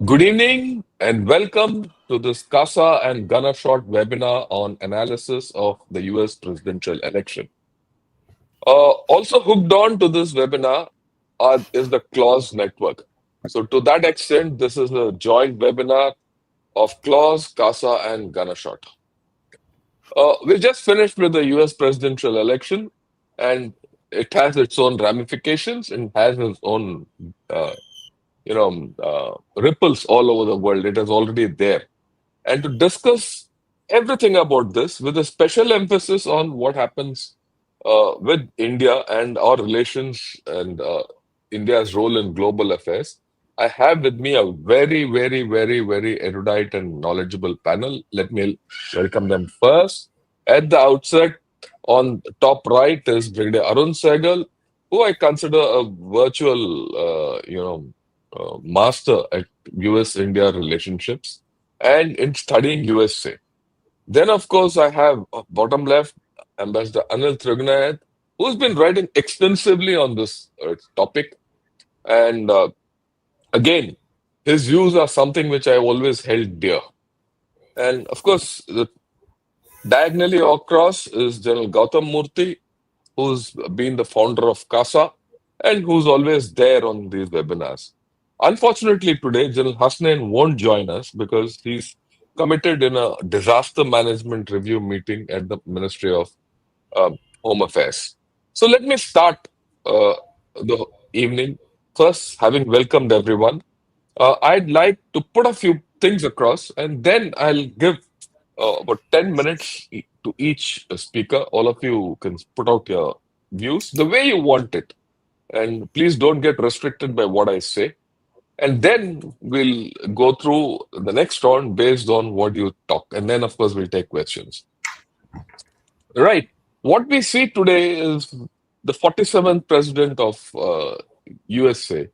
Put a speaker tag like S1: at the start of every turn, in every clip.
S1: Good evening and welcome to this Casa and Gunner Short webinar on analysis of the US presidential election. Also hooked on to this webinar is the Clause Network. So to that extent, this is a joint webinar of Clause, Casa and Gunner Short. We just finished with the US presidential election and it has its own ramifications and has its own ripples all over the world. It is already there. And to discuss everything about this with a special emphasis on what happens with India and our relations and India's role in global affairs, I have with me a very, very, very, very erudite and knowledgeable panel. Let me welcome them first. At the outset, on the top right is Brigadier Arun Sehgal, who I consider a virtual, master at US-India relationships and in studying USA. Then, of course, I have bottom left Ambassador Anil Trigunayat, who's been writing extensively on this topic. And again, his views are something which I've always held dear. And of course, diagonally across is General Gautam Murthy, who's been the founder of Casa and who's always there on these webinars. Unfortunately, today, General Hasnain won't join us because he's committed in a disaster management review meeting at the Ministry of Home Affairs. So let me start the evening. First, having welcomed everyone, I'd like to put a few things across and then I'll give about 10 minutes to each speaker. All of you can put out your views the way you want it. And please don't get restricted by what I say. And then we'll go through the next round based on what you talk. And then, of course, we'll take questions. Right. What we see today is the 47th president of USA,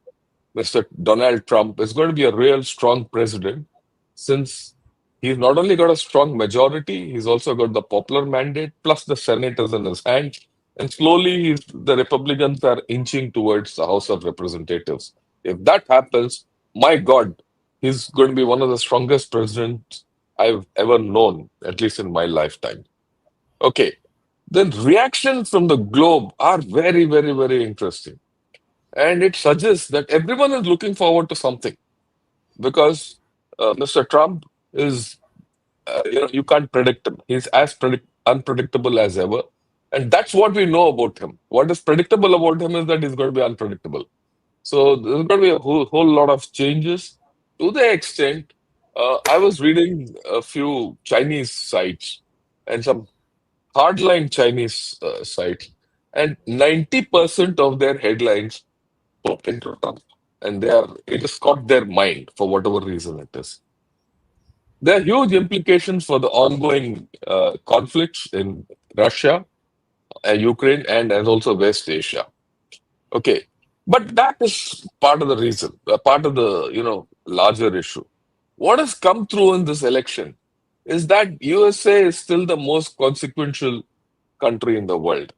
S1: Mr. Donald Trump, is going to be a real strong president since he's not only got a strong majority, he's also got the popular mandate, plus the Senate is in his hands. And slowly, the Republicans are inching towards the House of Representatives. If that happens, my God, he's going to be one of the strongest presidents I've ever known, at least in my lifetime. Okay, the reactions from the globe are very, very, very interesting. And it suggests that everyone is looking forward to something because Mr. Trump is, you can't predict him. He's as unpredictable as ever. And that's what we know about him. What is predictable about him is that he's going to be unpredictable. So there's going to be a whole lot of changes to the extent I was reading a few Chinese sites and some hardline Chinese sites, and 90% of their headlines pop into Trump, and it has caught their mind for whatever reason it is. There are huge implications for the ongoing conflicts in Russia, Ukraine, and as also West Asia. Okay, but that is part of the reason, part of the larger issue. What has come through in this election is that USA is still the most consequential country in the world.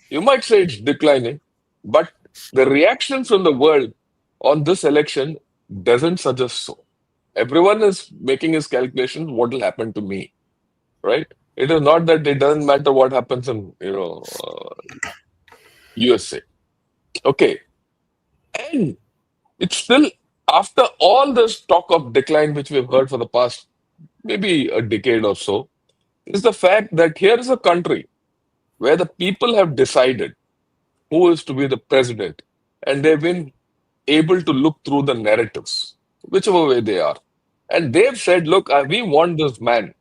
S1: You might say it's declining, but the reaction from the world on this election doesn't suggest so. Everyone is making his calculations, what will happen to me, right? It is not that it doesn't matter what happens in USA. Okay, and it's still after all this talk of decline which we've heard for the past maybe a decade or so, is the fact that here is a country where the people have decided who is to be the president, and they've been able to look through the narratives, whichever way they are. And they've said, look, we want this man,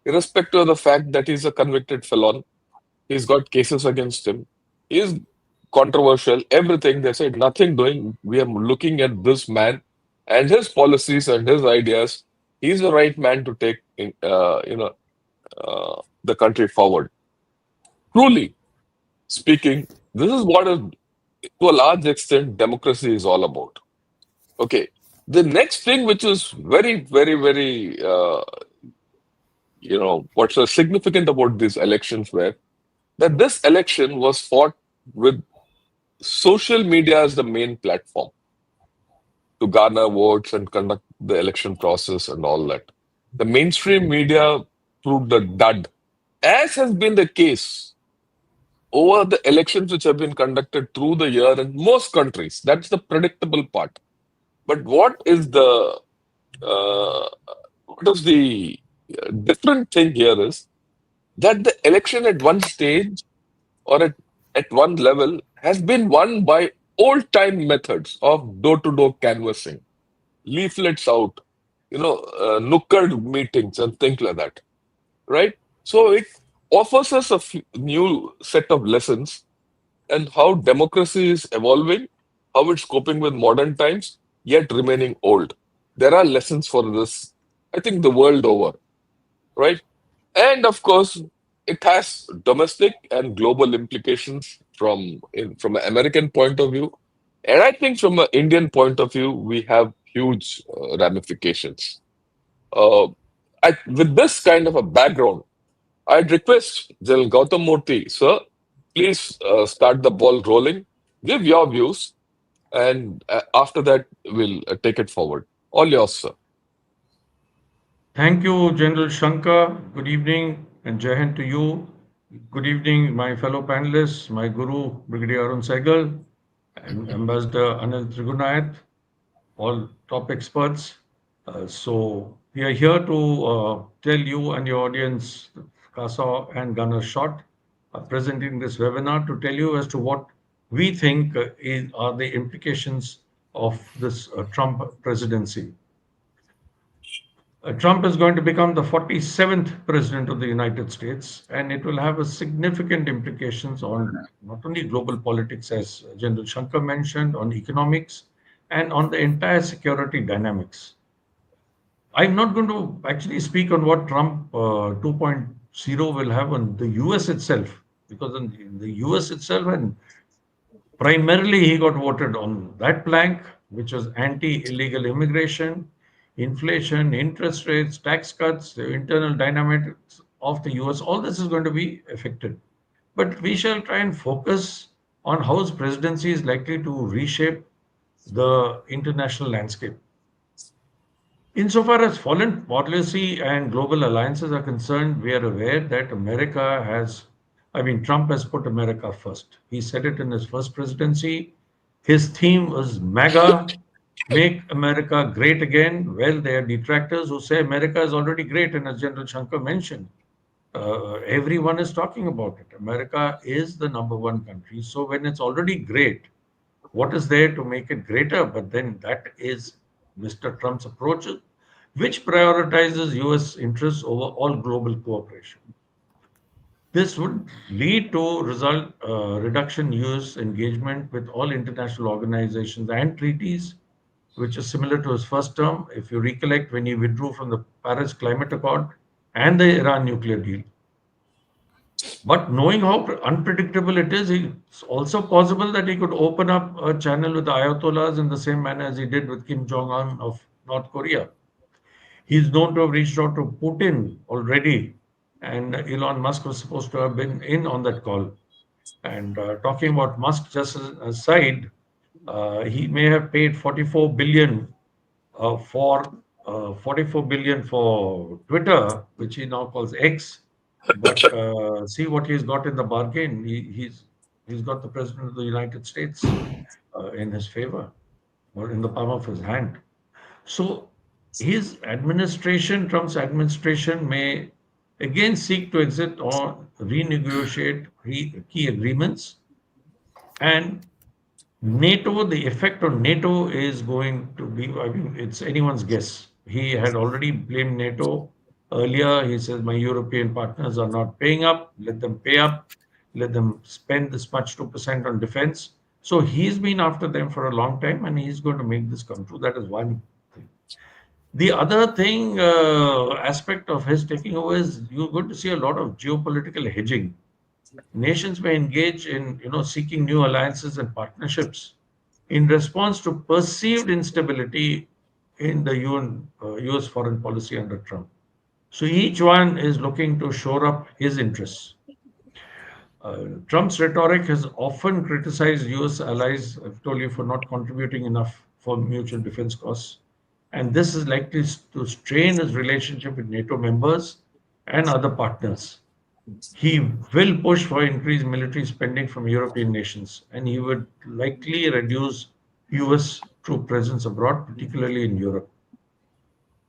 S1: irrespective of the fact that he's a convicted felon, he's got cases against him, he's controversial, everything. They said, nothing doing. We are looking at this man and his policies and his ideas. He's the right man to take the country forward. Truly speaking, this is what to a large extent, democracy is all about. Okay. The next thing, which is very, very, very, what's so significant about these elections were that this election was fought with social media as the main platform to garner votes and conduct the election process and all that. The mainstream media proved a dud, as has been the case over the elections which have been conducted through the year in most countries. That's the predictable part. But uh, what is the different thing here is that the election at one stage or at one level has been won by old time methods of door to door canvassing, leaflets out, nukkad meetings and things like that, right? So it offers us a new set of lessons and how democracy is evolving, how it's coping with modern times, yet remaining old. There are lessons for this, I think, the world over, right? And of course, it has domestic and global implications from an American point of view. And I think from an Indian point of view, we have huge ramifications. Uh, with this kind of a background, I'd request General Gautam Murthy, sir, please start the ball rolling, give your views, and after that, we'll take it forward. All yours, sir.
S2: Thank you, General Shankar. Good evening and Jai Hind to you. Good evening, my fellow panelists, my guru, Brigadier Arun Sehgal, and Ambassador Anil Trigunayat, all top experts. We are here to tell you and your audience, Casa and Gunner Shot, presenting this webinar to tell you as to what we think are the implications of this Trump presidency. Trump is going to become the 47th president of the United States, and it will have a significant implications on not only global politics, as General Shankar mentioned, on economics, and on the entire security dynamics. I'm not going to actually speak on what Trump 2.0 will have on the US itself, because in the US itself, and primarily, he got voted on that plank, which was anti illegal immigration, inflation, interest rates, tax cuts, the internal dynamics of the US. All this is going to be affected. But we shall try and focus on how his presidency is likely to reshape the international landscape. Insofar as foreign policy and global alliances are concerned, we are aware that Trump has put America first. He said it in his first presidency. His theme was MAGA, make America great again. Well, there are detractors who say America is already great, and as General Shankar mentioned, everyone is talking about it. America is the number one country. So when it's already great, what is there to make it greater? But then that is Mr. Trump's approach, which prioritizes US interests over all global cooperation. This would lead to result reduction US engagement with all international organizations and treaties, which is similar to his first term. If you recollect, when he withdrew from the Paris Climate Accord and the Iran nuclear deal. But knowing how unpredictable it is, it's also possible that he could open up a channel with the Ayatollahs in the same manner as he did with Kim Jong un of North Korea. He's known to have reached out to Putin already, and Elon Musk was supposed to have been in on that call. And talking about Musk, just as an aside, he may have paid 44 billion for 44 billion for Twitter, which he now calls X. But see what he's got in the bargain. He's got the president of the United States in his favor or in the palm of his hand. So his administration, Trump's administration, may again seek to exit or renegotiate key agreements. And NATO, the effect on NATO is going to be, it's anyone's guess. He had already blamed NATO earlier. He says, my European partners are not paying up. Let them pay up. Let them spend this much 2% on defense. So he's been after them for a long time and he's going to make this come true. That is one thing. The other thing, aspect of his taking over is you're going to see a lot of geopolitical hedging. Nations may engage in, seeking new alliances and partnerships in response to perceived instability in the US foreign policy under Trump. So each one is looking to shore up his interests. Trump's rhetoric has often criticized US allies, I've told you, for not contributing enough for mutual defense costs. and this is likely to strain his relationship with NATO members and other partners. He will push for increased military spending from European nations, and he would likely reduce US troop presence abroad, particularly in Europe.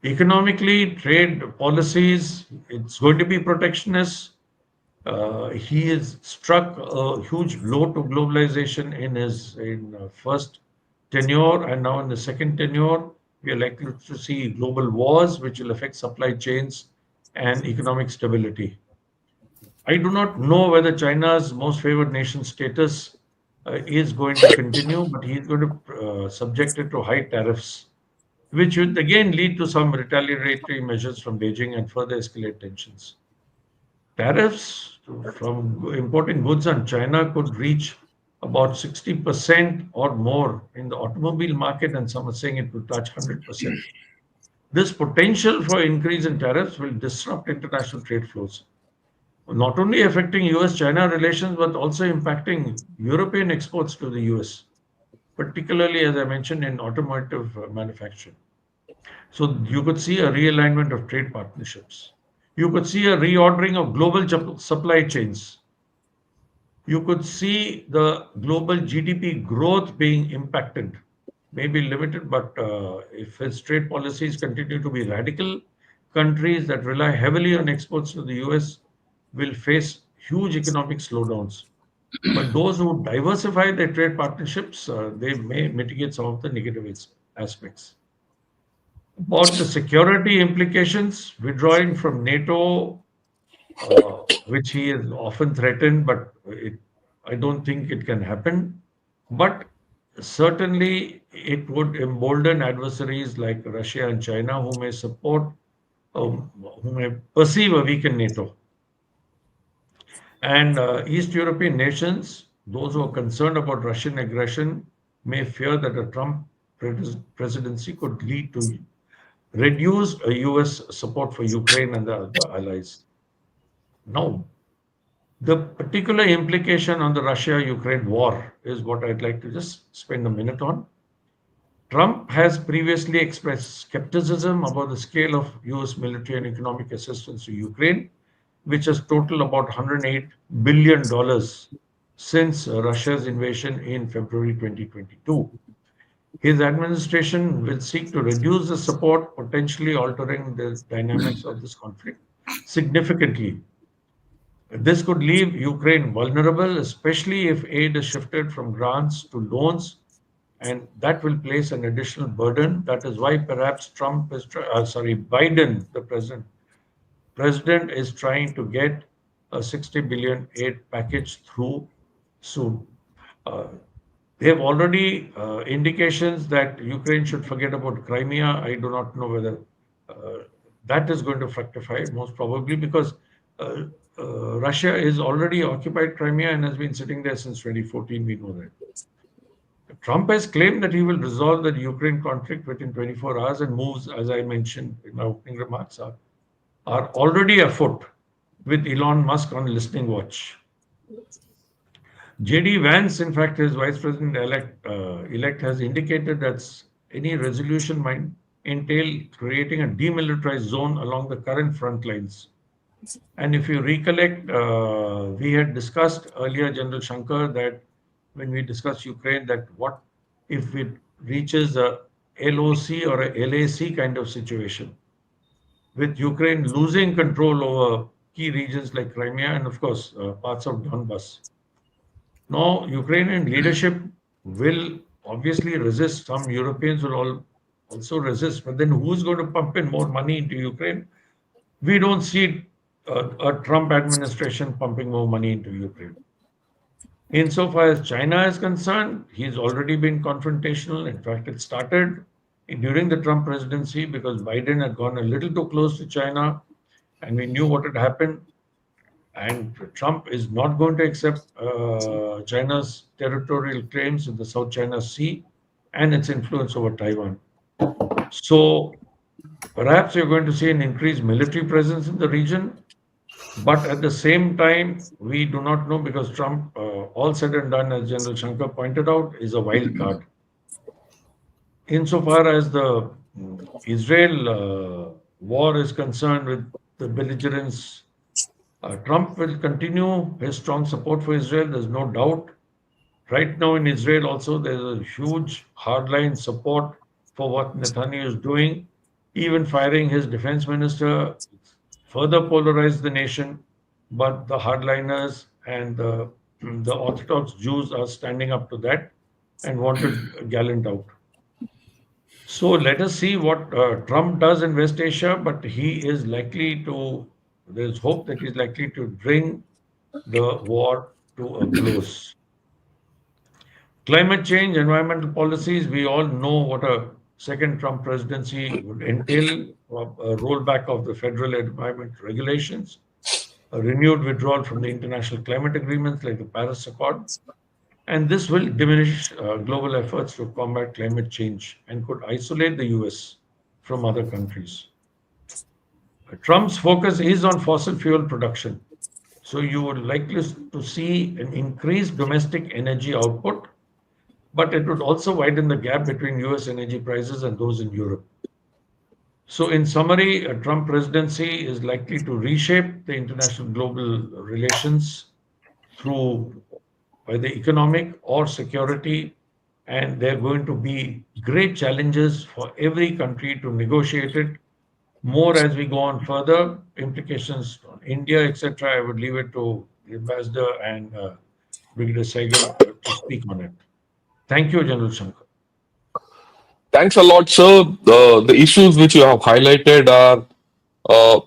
S2: Economically, trade policies, it's going to be protectionist. He has struck a huge blow to globalization in his first tenure, and now in the second tenure, we are likely to see global wars, which will affect supply chains and economic stability. I do not know whether China's most favored nation status is going to continue, but he is going to subject it to high tariffs, which would again lead to some retaliatory measures from Beijing and further escalate tensions. Tariffs from importing goods on China could reach about 60% or more in the automobile market, and some are saying it could touch 100%. This potential for increase in tariffs will disrupt international trade flows, not only affecting US China relations, but also impacting European exports to the US, particularly, as I mentioned, in automotive manufacturing. So you could see a realignment of trade partnerships. You could see a reordering of global supply chains. You could see the global GDP growth being impacted, maybe limited, but if his trade policies continue to be radical, countries that rely heavily on exports to the US will face huge economic slowdowns. But those who diversify their trade partnerships, they may mitigate some of the negative aspects. About the security implications, withdrawing from NATO, which he is often threatened, but I don't think it can happen. But certainly, it would embolden adversaries like Russia and China, who may support, who may perceive a weakened NATO. And East European nations, those who are concerned about Russian aggression, may fear that a Trump presidency could lead to reduced US support for Ukraine and the other allies. Now, the particular implication on the Russia Ukraine war is what I'd like to just spend a minute on. Trump has previously expressed skepticism about the scale of US military and economic assistance to Ukraine, which has totaled about $108 billion since Russia's invasion in February 2022. His administration will seek to reduce the support, potentially altering the dynamics of this conflict significantly. This could leave Ukraine vulnerable, especially if aid is shifted from grants to loans, and that will place an additional burden. That is why perhaps Biden, the president is trying to get a 60 billion aid package through soon. Uh, they have already indications that Ukraine should forget about Crimea. I do not know whether uh, that is going to fructify, most probably because uh, Russia is already occupied Crimea and has been sitting there since 2014. We know that. Trump has claimed that he will resolve the Ukraine conflict within 24 hours, and moves, as I mentioned in my opening remarks, are already afoot, with Elon Musk on listening watch. JD Vance, in fact, his vice president elect has indicated that any resolution might entail creating a demilitarized zone along the current front lines. And if you recollect, we had discussed earlier, General Shankar, that when we discussed Ukraine, that what if it reaches a LOC or a LAC kind of situation, with Ukraine losing control over key regions like Crimea and, of course, parts of Donbas. Now, Ukrainian leadership will obviously resist. Some Europeans will also resist. But then who's going to pump in more money into Ukraine? We don't see a Trump administration pumping more money into Ukraine. Insofar as China is concerned, he's already been confrontational. In fact, it started during the Trump presidency because Biden had gone a little too close to China, and we knew what had happened. And Trump is not going to accept China's territorial claims in the South China Sea and its influence over Taiwan. So perhaps you're going to see an increased military presence in the region, but at the same time, we do not know because Trump, all said and done, as General Shankar pointed out, is a wild card. insofar as the Israel war is concerned with the belligerents, Trump will continue his strong support for Israel. There's no doubt. Right now in Israel, also, there's a huge hardline support for what Netanyahu is doing. Even firing his defense minister further polarized the nation. But the hardliners and the Orthodox Jews are standing up to that and wanted Gallant out. So let us see what Trump does in West Asia, but he is likely to, there's hope that he's likely to bring the war to a close. Climate change, environmental policies, we all know what a second Trump presidency would entail: a rollback of the federal environment regulations, a renewed withdrawal from the international climate agreements like the Paris Accord. And this will diminish global efforts to combat climate change and could isolate the US from other countries. Trump's focus is on fossil fuel production. So you would likely to see an increased domestic energy output, but it would also widen the gap between US energy prices and those in Europe. So, in summary, a Trump presidency is likely to reshape the international global relations through either economic or security, and there are going to be great challenges for every country to negotiate it. More as we go on further, implications on India, etc. I would leave it to the ambassador and Brigadier Saigal to speak on it. Thank you, General Shankar.
S1: Thanks a lot, sir. The issues which you have highlighted are uh,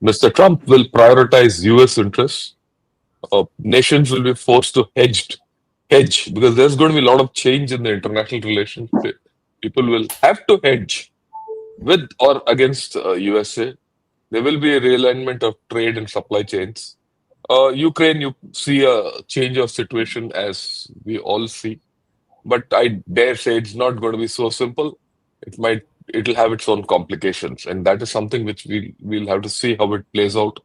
S1: Mr. Trump will prioritize US interests. Nations will be forced to hedge because there's going to be a lot of change in the international relationship. People will have to hedge with or against USA. There will be a realignment of trade and supply chains. Ukraine, you see a change of situation as we all see, but I dare say it's not going to be so simple. It'll have its own complications, and that is something which we'll have to see how it plays out.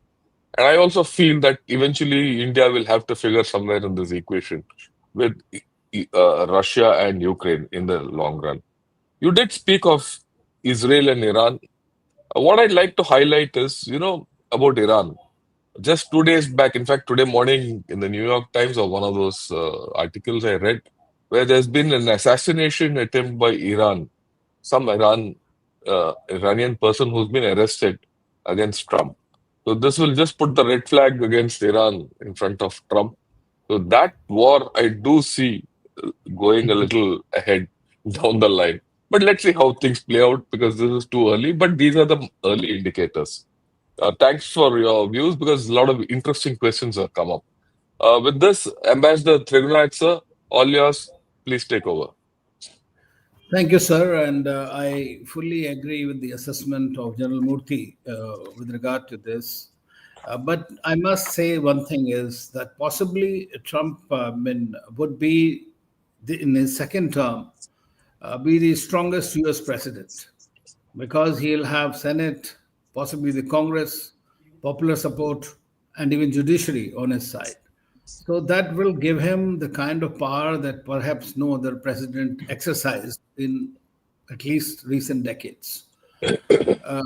S1: And I also feel that eventually India will have to figure somewhere in this equation with Russia and Ukraine in the long run. You did speak of Israel and Iran. What I'd like to highlight is, about Iran. Just 2 days back, in fact, today morning in the New York Times or one of those articles I read, where there's been an assassination attempt by Iran, some Iranian person who's been arrested against Trump. So this will just put the red flag against Iran in front of Trump. So that war I do see going a little ahead down the line. But let's see how things play out because this is too early. But these are the early indicators. Thanks for your views because a lot of interesting questions have come up. With this, Ambassador Trigunath, sir, all yours. Please take over.
S3: Thank you, sir. And I fully agree with the assessment of General Murthy with regard to this. But I must say one thing is that possibly Trump would be, in his second term, be the strongest US president because he'll have Senate, possibly the Congress, popular support, and even judiciary on his side. So that will give him the kind of power that perhaps no other president exercised in at least recent decades. I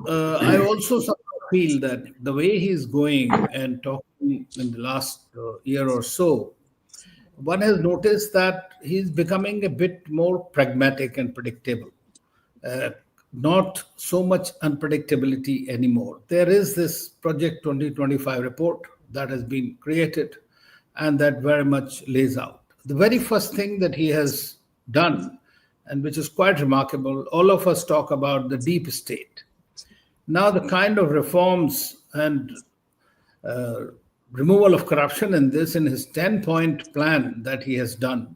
S3: also somehow feel that the way he's going and talking in the last year or so, one has noticed that he's becoming a bit more pragmatic and predictable. Uh, Not so much unpredictability anymore. There is this Project 2025 report that has been created and that very much lays out. The very first thing that he has done, and which is quite remarkable, all of us talk about the deep state. Now, the kind of reforms and uh, removal of corruption in this, in his 10-point plan that he has done,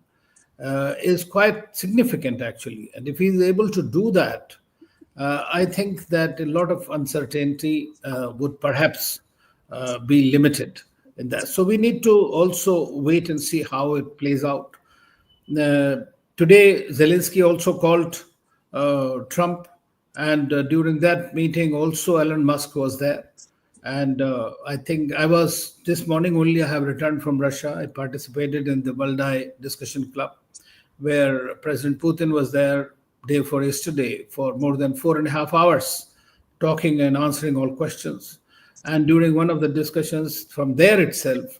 S3: is quite significant, actually. And if he's able to do that, I think that a lot of uncertainty would perhaps be limited in that. So we need to also wait and see how it plays out. Uh, Today, Zelensky also called Trump, and during that meeting, also Elon Musk was there. And I think I was this morning only. I have returned from Russia. I participated in the Valdai Discussion Club, where President Putin was there day before yesterday for more than 4.5 hours, talking and answering all questions. And during one of the discussions from there itself,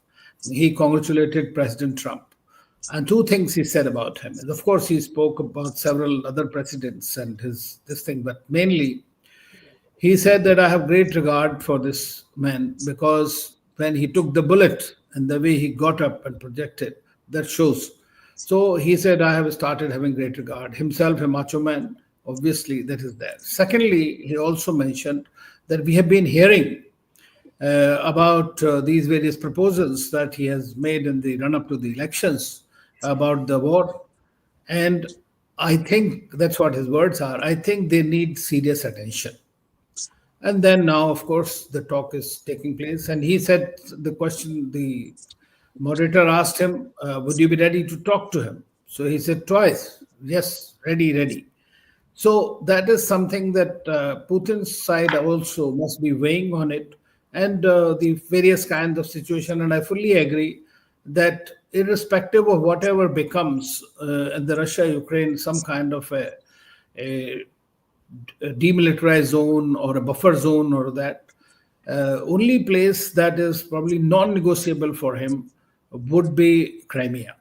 S3: he congratulated President Trump. And two things he said about him. And of course, he spoke about several other presidents and his this thing, but mainly he said that I have great regard for this man because when he took the bullet and the way he got up and projected, that shows. So he said, I have started having great regard. Himself, a macho man, obviously, that is there. Secondly, he also mentioned that we have been hearing about these various proposals that he has made in the run up to the elections about the war. And I think that's what his words are. I think they need serious attention. And then now, of course, the talk is taking place. And he said the question, the moderator asked him, would you be ready to talk to him? So he said twice, yes, ready, ready. So that is something that Putin's side also must be weighing on it and the various kinds of situation. And I fully agree that irrespective of whatever becomes in the Russia-Ukraine, some kind of a demilitarized zone or a buffer zone or that, only place that is probably non-negotiable for him would be Crimea.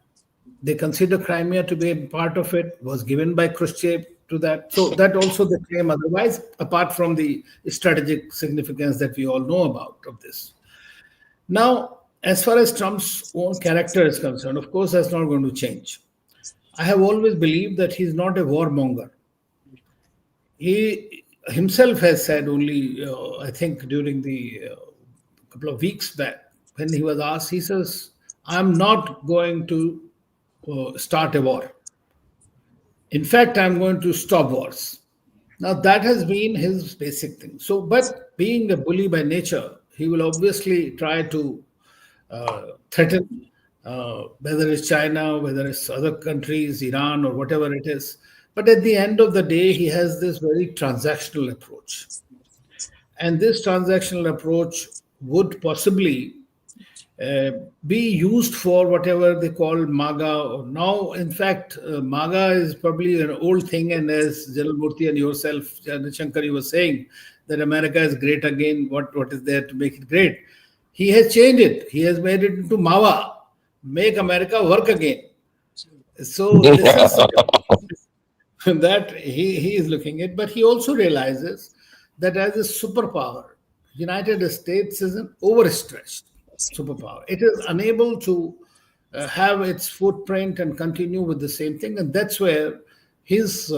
S3: They consider Crimea to be a part of it, was given by Khrushchev to that. So that also they claim otherwise, apart from the strategic significance that we all know about of this. Now, as far as Trump's own character is concerned, of course, that's not going to change. I have always believed that he's not a warmonger. He himself has said only, I think, during the couple of weeks back, when he was asked, he says, I'm not going to start a war. In fact, I'm going to stop wars. Now, that has been his basic thing. So, but being a bully by nature, he will obviously try to threaten, whether it's China, whether it's other countries, Iran, or whatever it is. But at the end of the day, he has this very transactional approach. And this transactional approach would possibly be used for whatever they call MAGA. Now, in fact, MAGA is probably an old thing. And as General Murthy and yourself, Shankari, was saying, that America is great again. What is there to make it great? He has changed it. He has made it into MAWA, make America work again. So this is that he is looking at, but he also realizes that as a superpower, United States is an overstretched superpower. It is unable to have its footprint and continue with the same thing, and that's where his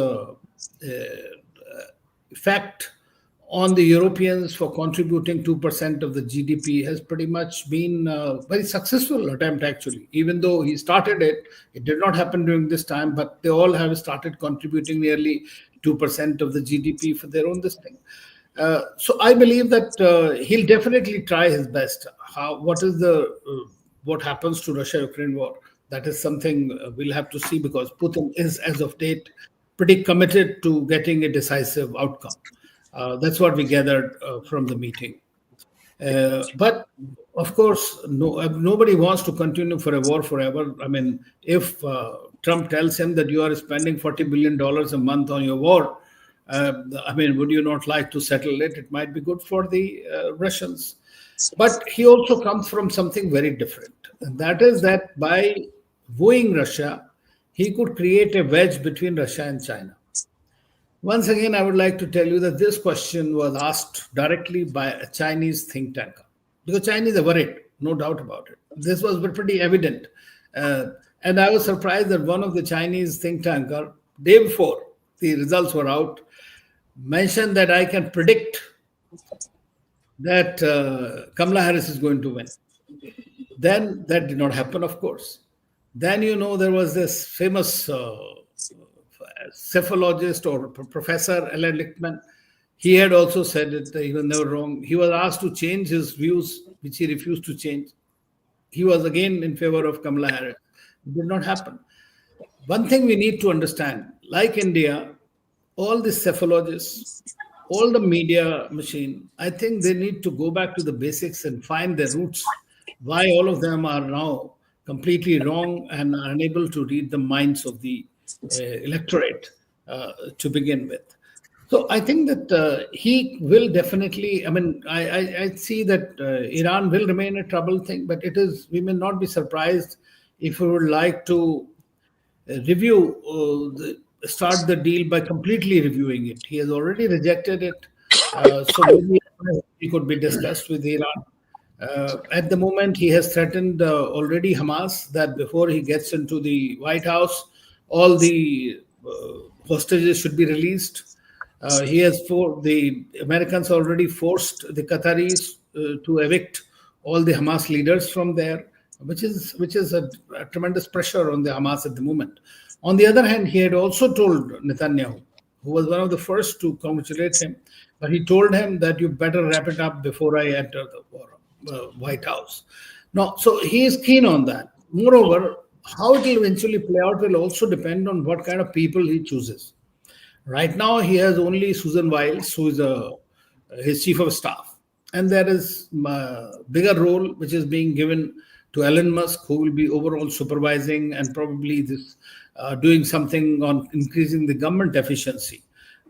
S3: effect on the Europeans for contributing 2% of the GDP has pretty much been a very successful attempt, actually. Even though he started it, it did not happen during this time, but they all have started contributing nearly 2% of the GDP for their own this thing. So I believe that he'll definitely try his best. What happens to Russia-Ukraine war? That is something we'll have to see, because Putin is, as of date, pretty committed to getting a decisive outcome. That's what we gathered from the meeting. But of course, nobody wants to continue for a war forever. I mean, if Trump tells him that you are spending $40 billion a month on your war, I mean, would you not like to settle it? It might be good for the Russians. But he also comes from something very different. And that is that by wooing Russia, he could create a wedge between Russia and China. Once again, I would like to tell you that this question was asked directly by a Chinese think tank, because Chinese are worried, no doubt about it. This was pretty evident. And I was surprised that one of the Chinese think tanker, day before the results were out, mentioned that I can predict that Kamala Harris is going to win. Then that did not happen, of course. Then, there was this famous cephalologist or Professor Alan Lichtman. He had also said it, he was never wrong. He was asked to change his views, which he refused to change. He was again in favor of Kamala Harris. It did not happen. One thing we need to understand, like India, all the cephalogists, all the media machine, I think they need to go back to the basics and find their roots, why all of them are now completely wrong and are unable to read the minds of the electorate to begin with. So I think that he will definitely. I mean, I see that Iran will remain a trouble thing, but it is. We may not be surprised if we would like to review start the deal by completely reviewing it. He has already rejected it, so maybe it could be discussed with Iran. At the moment, he has threatened already Hamas that before he gets into the White House, all the hostages should be released. He has the Americans already forced the Qataris to evict all the Hamas leaders from there, which is a tremendous pressure on the Hamas at the moment. On the other hand, he had also told Netanyahu, who was one of the first to congratulate him, but he told him that you better wrap it up before I enter the White House. Now, so he is keen on that. Moreover, how it will eventually play out will also depend on what kind of people he chooses. Right now, he has only Susan Wiles, who is his chief of staff, and there is a bigger role which is being given to Elon Musk, who will be overall supervising and probably this doing something on increasing the government efficiency,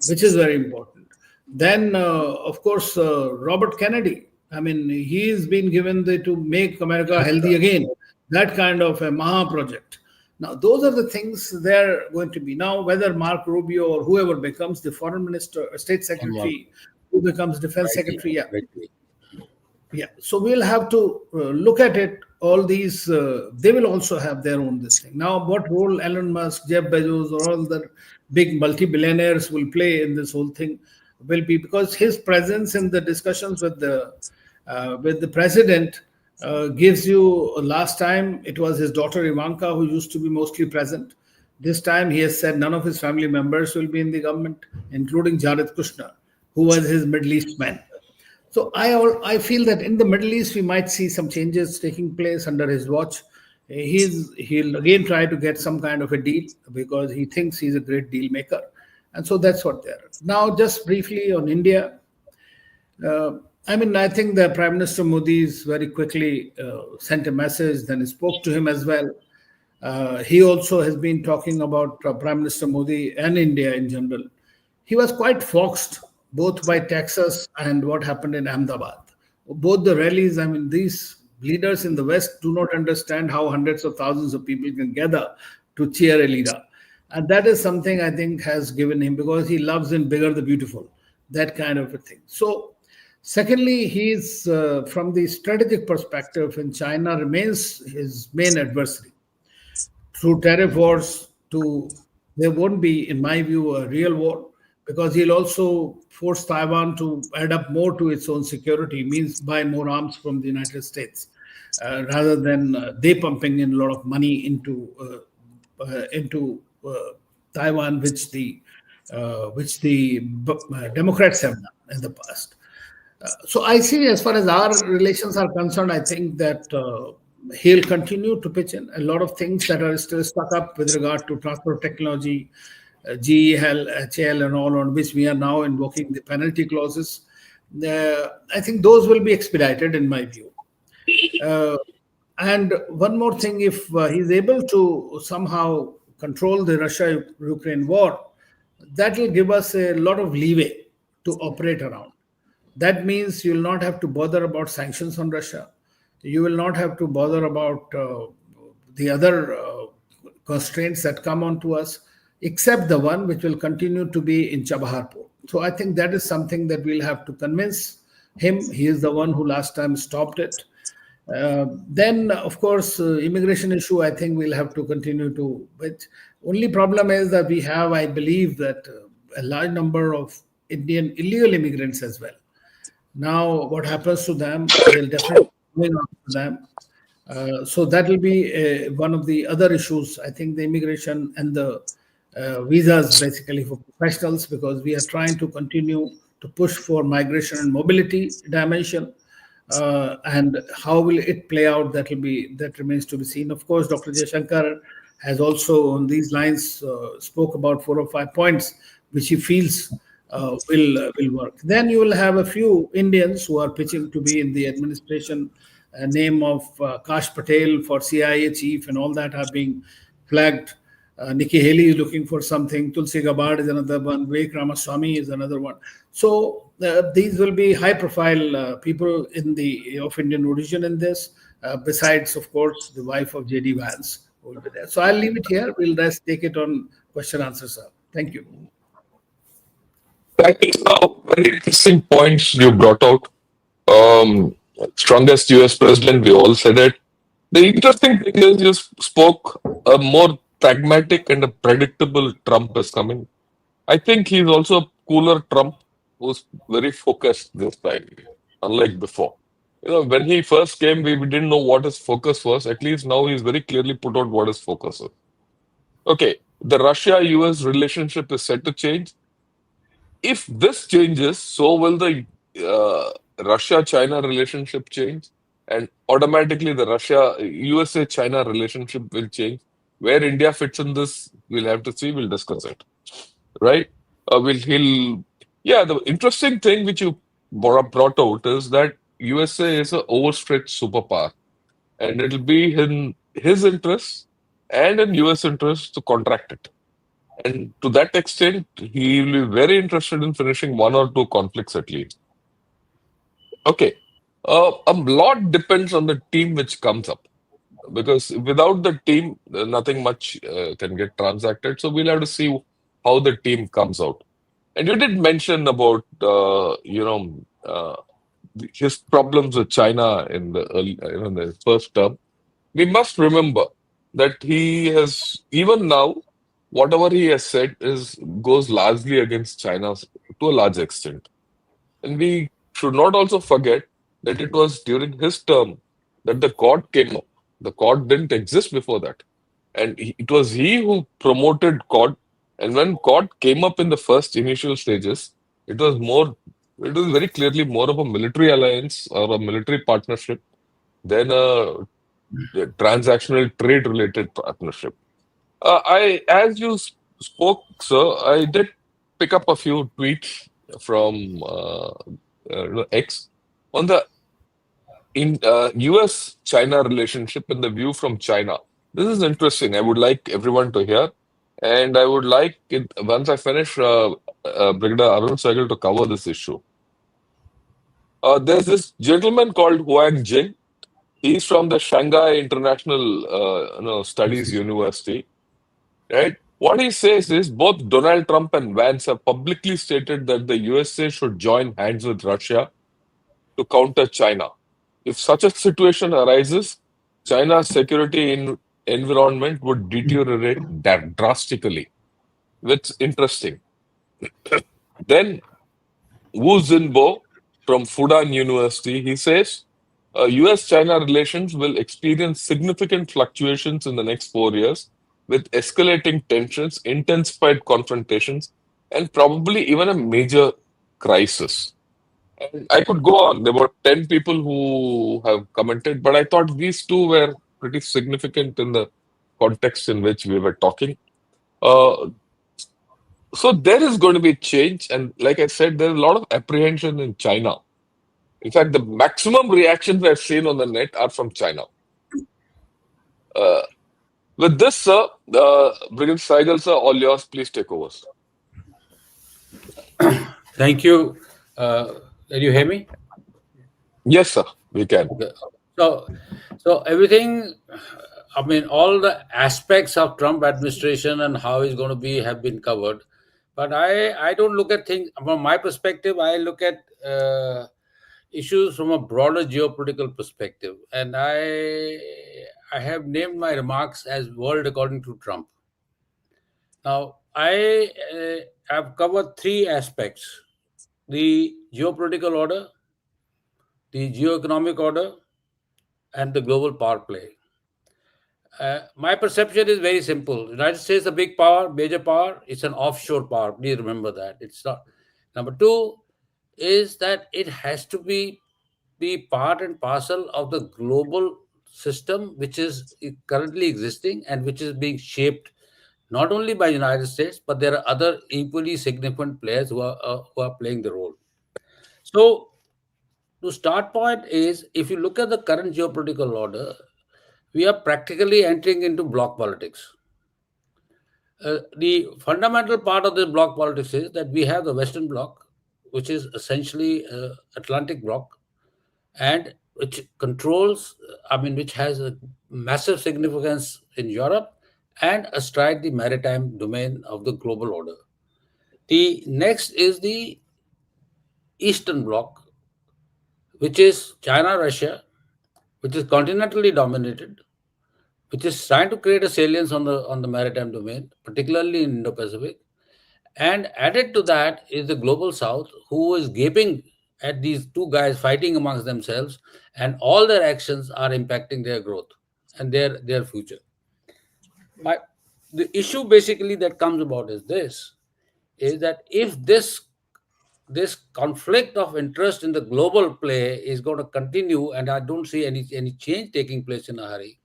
S3: which is very important. Then, of course, Robert Kennedy. I mean, he's been given to make America healthy again. That kind of a Maha project. Now, those are the things they're going to be. Now, whether Mark Rubio or whoever becomes the foreign minister, state secretary, who becomes defense secretary, yeah. Yeah. So we'll have to look at it. All these, they will also have their own this thing. Now, what role Elon Musk, Jeff Bezos, or all the big multi-billionaires will play in this whole thing will be because his presence in the discussions with the president gives you. Last time it was his daughter Ivanka who used to be mostly present. This time he has said none of his family members will be in the government, including Jared Kushner, who was his Middle East man. So I feel that in the Middle East we might see some changes taking place under his watch. He'll again try to get some kind of a deal because he thinks he's a great deal maker, and so that's what they're. Now, just briefly on India. I mean, I think the Prime Minister Modi's very quickly sent a message, then he spoke to him as well. He also has been talking about Prime Minister Modi and India in general. He was quite foxed both by Texas and what happened in Ahmedabad. Both the rallies, I mean, these leaders in the West do not understand how hundreds of thousands of people can gather to cheer a leader. And that is something I think has given him, because he loves in bigger the beautiful, that kind of a thing. So, secondly, he's from the strategic perspective, and China remains his main adversary. Through tariff wars, there won't be, in my view, a real war, because he'll also force Taiwan to add up more to its own security, means buy more arms from the United States, rather than they pumping in a lot of money into Taiwan, which the Democrats have done in the past. So I see, as far as our relations are concerned, I think that he'll continue to pitch in a lot of things that are still stuck up with regard to transport technology, GEL, HL, and all, on which we are now invoking the penalty clauses. I think those will be expedited, in my view. And one more thing, if he's able to somehow control the Russia-Ukraine war, that will give us a lot of leeway to operate around. That means you will not have to bother about sanctions on Russia. You will not have to bother about the other constraints that come onto us, except the one which will continue to be in Chabahar port. So I think that is something that we'll have to convince him. He is the one who last time stopped it. Then, of course, immigration issue, I think we'll have to continue to. But only problem is that we have, I believe, that a large number of Indian illegal immigrants as well. Now, what happens to them? They'll definitely be going after them. So that will be one of the other issues. I think the immigration and the visas, basically for professionals, because we are trying to continue to push for migration and mobility dimension. And how will it play out? That remains to be seen. Of course, Dr. Jaishankar has also, on these lines, spoke about 4 or 5 points which he feels will work. Then you will have a few Indians who are pitching to be in the administration. Name of Kash Patel for CIA chief and all that are being flagged. Nikki Haley is looking for something. Tulsi Gabbard is another one. Vivek Ramaswamy is another one. So these will be high-profile people in the of Indian origin in this. Besides, of course, the wife of JD Vance will be there. So I'll leave it here. We'll just take it on question answer, sir. Thank you.
S1: That is very interesting points you brought out. Um, Strongest US president, we all said it. The interesting thing is you spoke a more pragmatic and a predictable Trump is coming. I think he's also a cooler Trump who's very focused this time, unlike before. When he first came, we didn't know what his focus was. At least now he's very clearly put out what his focus is. Okay, the Russia-US relationship is set to change. If this changes, so will the Russia-China relationship change, and automatically the Russia-USA-China relationship will change. Where India fits in this, we'll have to see. We'll discuss it, right? Will he'll Yeah. The interesting thing which you brought out is that USA is an overstretched superpower, and it'll be in his interest and in US interest to contract it. And to that extent, he will be very interested in finishing one or two conflicts at least. Okay. A lot depends on the team which comes up because without the team, nothing much can get transacted. So we'll have to see how the team comes out. And you did mention about his problems with China in the in the first term. We must remember that he has even now whatever he has said is goes largely against China to a large extent. And we should not also forget that it was during his term that the Quad came up. The Quad didn't exist before that. And it was he who promoted Quad. And when Quad came up in the first initial stages, it was more, it was very clearly more of a military alliance or a military partnership than a transactional trade related partnership. As you spoke, sir, I did pick up a few tweets from X on the in US-China relationship and the view from China. This is interesting. I would like everyone to hear, and I would like it once I finish, Brigadier Arun Sehgal to cover this issue. There's this gentleman called Huang Jing. He's from the Shanghai International Studies University. Right? What he says is both Donald Trump and Vance have publicly stated that the USA should join hands with Russia to counter China. If such a situation arises, China's security environment would deteriorate drastically. It's interesting. Then Wu Xinbo from Fudan University, he says US-China relations will experience significant fluctuations in the next 4 years with escalating tensions, intensified confrontations, and probably even a major crisis. And I could go on. There were 10 people who have commented, but I thought these two were pretty significant in the context in which we were talking. Uh, so there is going to be change. And like I said, there's a lot of apprehension in China. In fact, the maximum reactions I've seen on the net are from China. Uh, with this, sir, Brigadier Saigal, sir, all yours, please take over. Sir.
S2: Thank you. Can you hear me?
S1: Yes, sir, we can.
S2: Okay. So everything, I mean, all the aspects of Trump administration and how it's going to be have been covered. But I don't look at things from my perspective. I look at issues from a broader geopolitical perspective, and I have named my remarks as "World According to Trump." Now, I have covered three aspects: the geopolitical order, the geoeconomic order, and the global power play. My perception is very simple. United States is a big power, major power. It's an offshore power. Please remember that. It's not. Number two is that it has to be part and parcel of the global system which is currently existing and which is being shaped not only by United States, but there are other equally significant players who are playing the role. So the start point is if you look at the current geopolitical order, we are practically entering into bloc politics.
S4: The fundamental part of this bloc politics is that we have the Western bloc, which is essentially Atlantic bloc, and which controls, which has a massive significance in Europe and astride the maritime domain of the global order. The next is the Eastern bloc, which is China, Russia, which is continentally dominated, which is trying to create a salience on the maritime domain, particularly in Indo-Pacific. And added to that is the global South, who is gaping at these two guys fighting amongst themselves, and all their actions are impacting their growth and their future. My, the issue basically that comes about is this: is that if this conflict of interest in the global play is going to continue, and I don't see any change taking place in a hurry,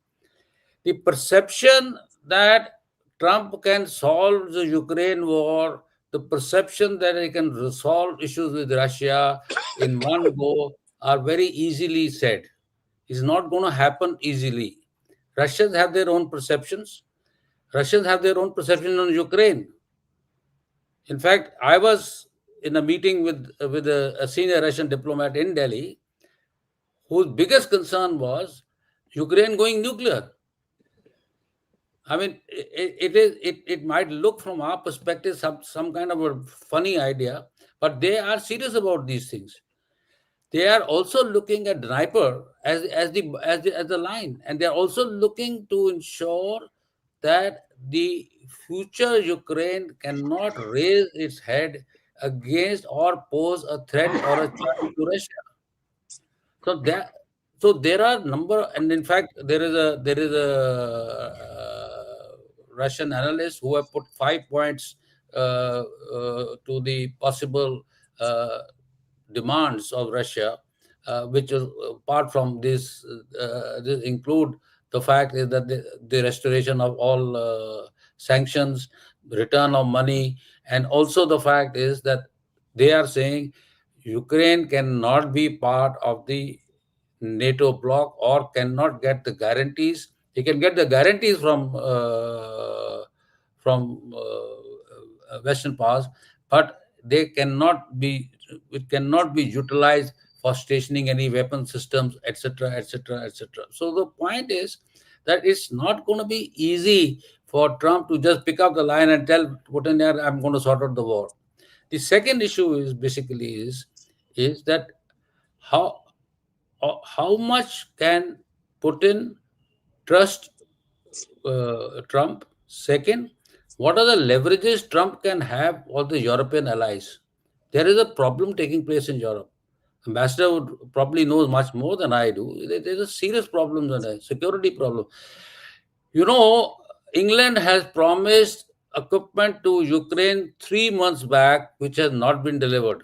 S4: the perception that Trump can solve the Ukraine war, the perception that he can resolve issues with Russia in one go are very easily said. It's not going to happen easily. Russians have their own perceptions. Russians have their own perception on Ukraine. In fact, I was in a meeting with a senior Russian diplomat in Delhi, whose biggest concern was Ukraine going nuclear. It might look from our perspective some kind of a funny idea, but they are serious about these things. They are also looking at Dnieper as the line, and they are also looking to ensure that the future Ukraine cannot raise its head against or pose a threat or a challenge to Russia. So that so there are number, and in fact there is a Russian analyst who have put 5 points to the possible uh, demands of Russia, which is apart from this include the fact is that the restoration of all sanctions, return of money, and also the fact is that they are saying Ukraine cannot be part of the NATO bloc or cannot get the guarantees. He can get the guarantees from Western powers, but they cannot be it cannot be utilized for stationing any weapon systems, etc., etc., etc. So the point is that it's not going to be easy for Trump to just pick up the line and tell Putin, "Yeah, I'm going to sort out the war." The second issue is basically is that how how much can Putin trust Trump? Second, what are the leverages Trump can have on the European allies? There is a problem taking place in Europe. Ambassador would probably knows much more than I do. There's a serious problem, a security problem. You know, England has promised equipment to Ukraine 3 months back, which has not been delivered.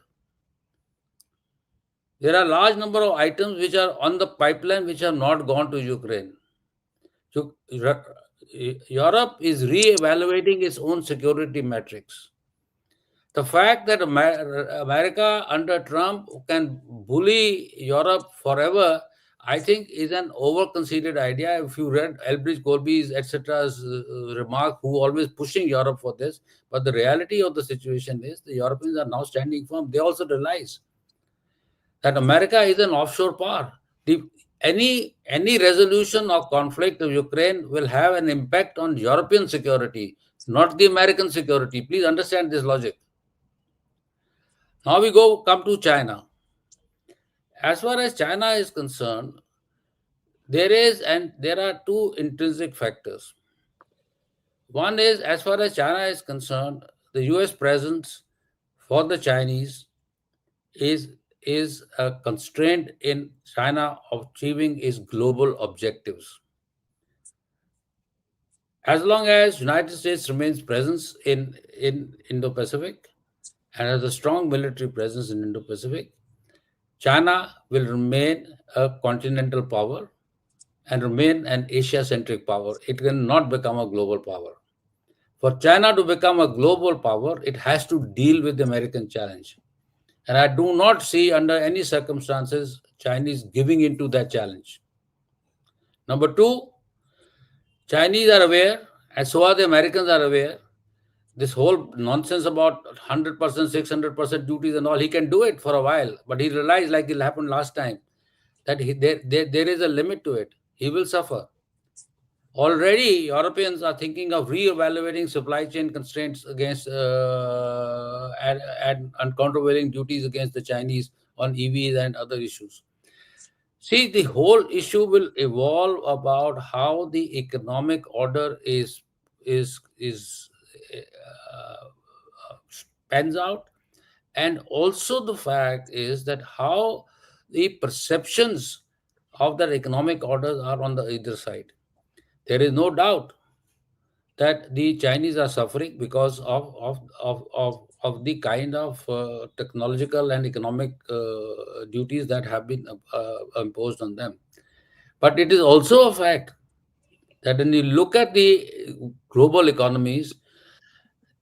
S4: There are large number of items which are on the pipeline which have not gone to Ukraine. So, Europe is re-evaluating its own security metrics. The fact that America under Trump can bully Europe forever, I think, is an over-conceited idea. If you read Elbridge Colby's etc.'s remark, who always pushing Europe for this, but the reality of the situation is the Europeans are now standing firm. They also realize that America is an offshore power. Any resolution of conflict of Ukraine will have an impact on European security, not the American security. Please understand this logic. Now we come to China. As far as China is concerned, there are two intrinsic factors. One is, as far as China is concerned, the US presence for the Chinese is a constraint in China of achieving its global objectives. As long as United States remains presence in Indo-Pacific and has a strong military presence in Indo-Pacific, China will remain a continental power and remain an Asia-centric power. It cannot become a global power. For China to become a global power, it has to deal with the American challenge. And I do not see under any circumstances Chinese giving into that challenge. Number two, Chinese are aware, and so are the Americans are aware, This whole nonsense about 100%, 600% duties and all, he can do it for a while, but he realized, like it happened last time, that there is a limit to it. He will suffer. Already, Europeans are thinking of re-evaluating supply chain constraints against and countervailing duties against the Chinese on EVs and other issues. See, the whole issue will evolve about how the economic order is pans out, and also the fact is that how the perceptions of that economic orders are on the either side. There is no doubt that the Chinese are suffering because of the kind of technological and economic duties that have been imposed on them. But it is also a fact that when you look at the global economies,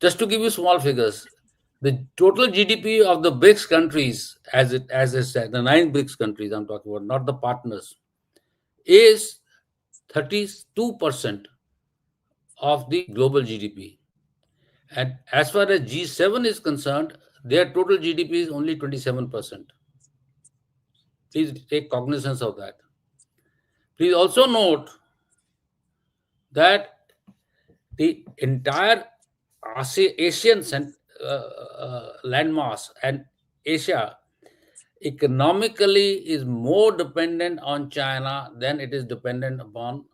S4: just to give you small figures, the total GDP of the BRICS countries, as I said, the 9 BRICS countries I'm talking about, not the partners, is 32% of the global GDP. And as far as G7 is concerned, their total GDP is only 27%. Please take cognizance of that. Please also note that the entire Asian landmass and Asia economically is more dependent on China than it is dependent upon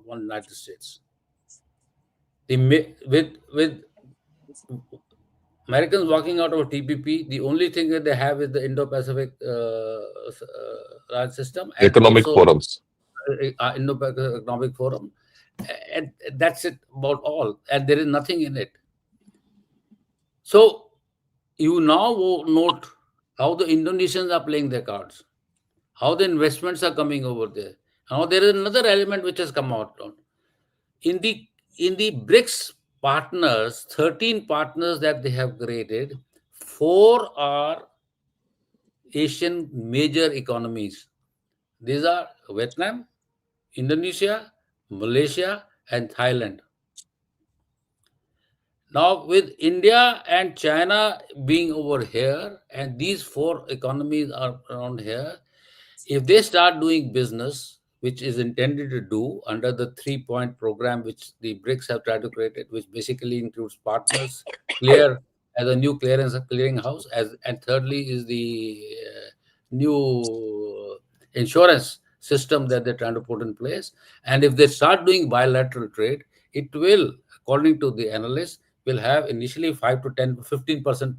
S4: United States. With Americans walking out of TPP, the only thing that they have is the Indo-Pacific system, and
S1: Economic
S4: also
S1: forums.
S4: Indo-Pacific Economic Forum, and that's it about all. And there is nothing in it. So you now note how the Indonesians are playing their cards, how the investments are coming over there. Now there is another element which has come out in the BRICS partners, 13 partners that they have created. 4 are Asian major economies. These are Vietnam, Indonesia, Malaysia, and Thailand. Now, with India and China being over here, and these 4 economies are around here, if they start doing business, which is intended to do under the 3-point program which the BRICS have tried to create, it, which basically includes partners, clear as a new clearing house, and thirdly is the new insurance system that they're trying to put in place. And if they start doing bilateral trade, it will, according to the analysts, will have initially 5 to 10, 15%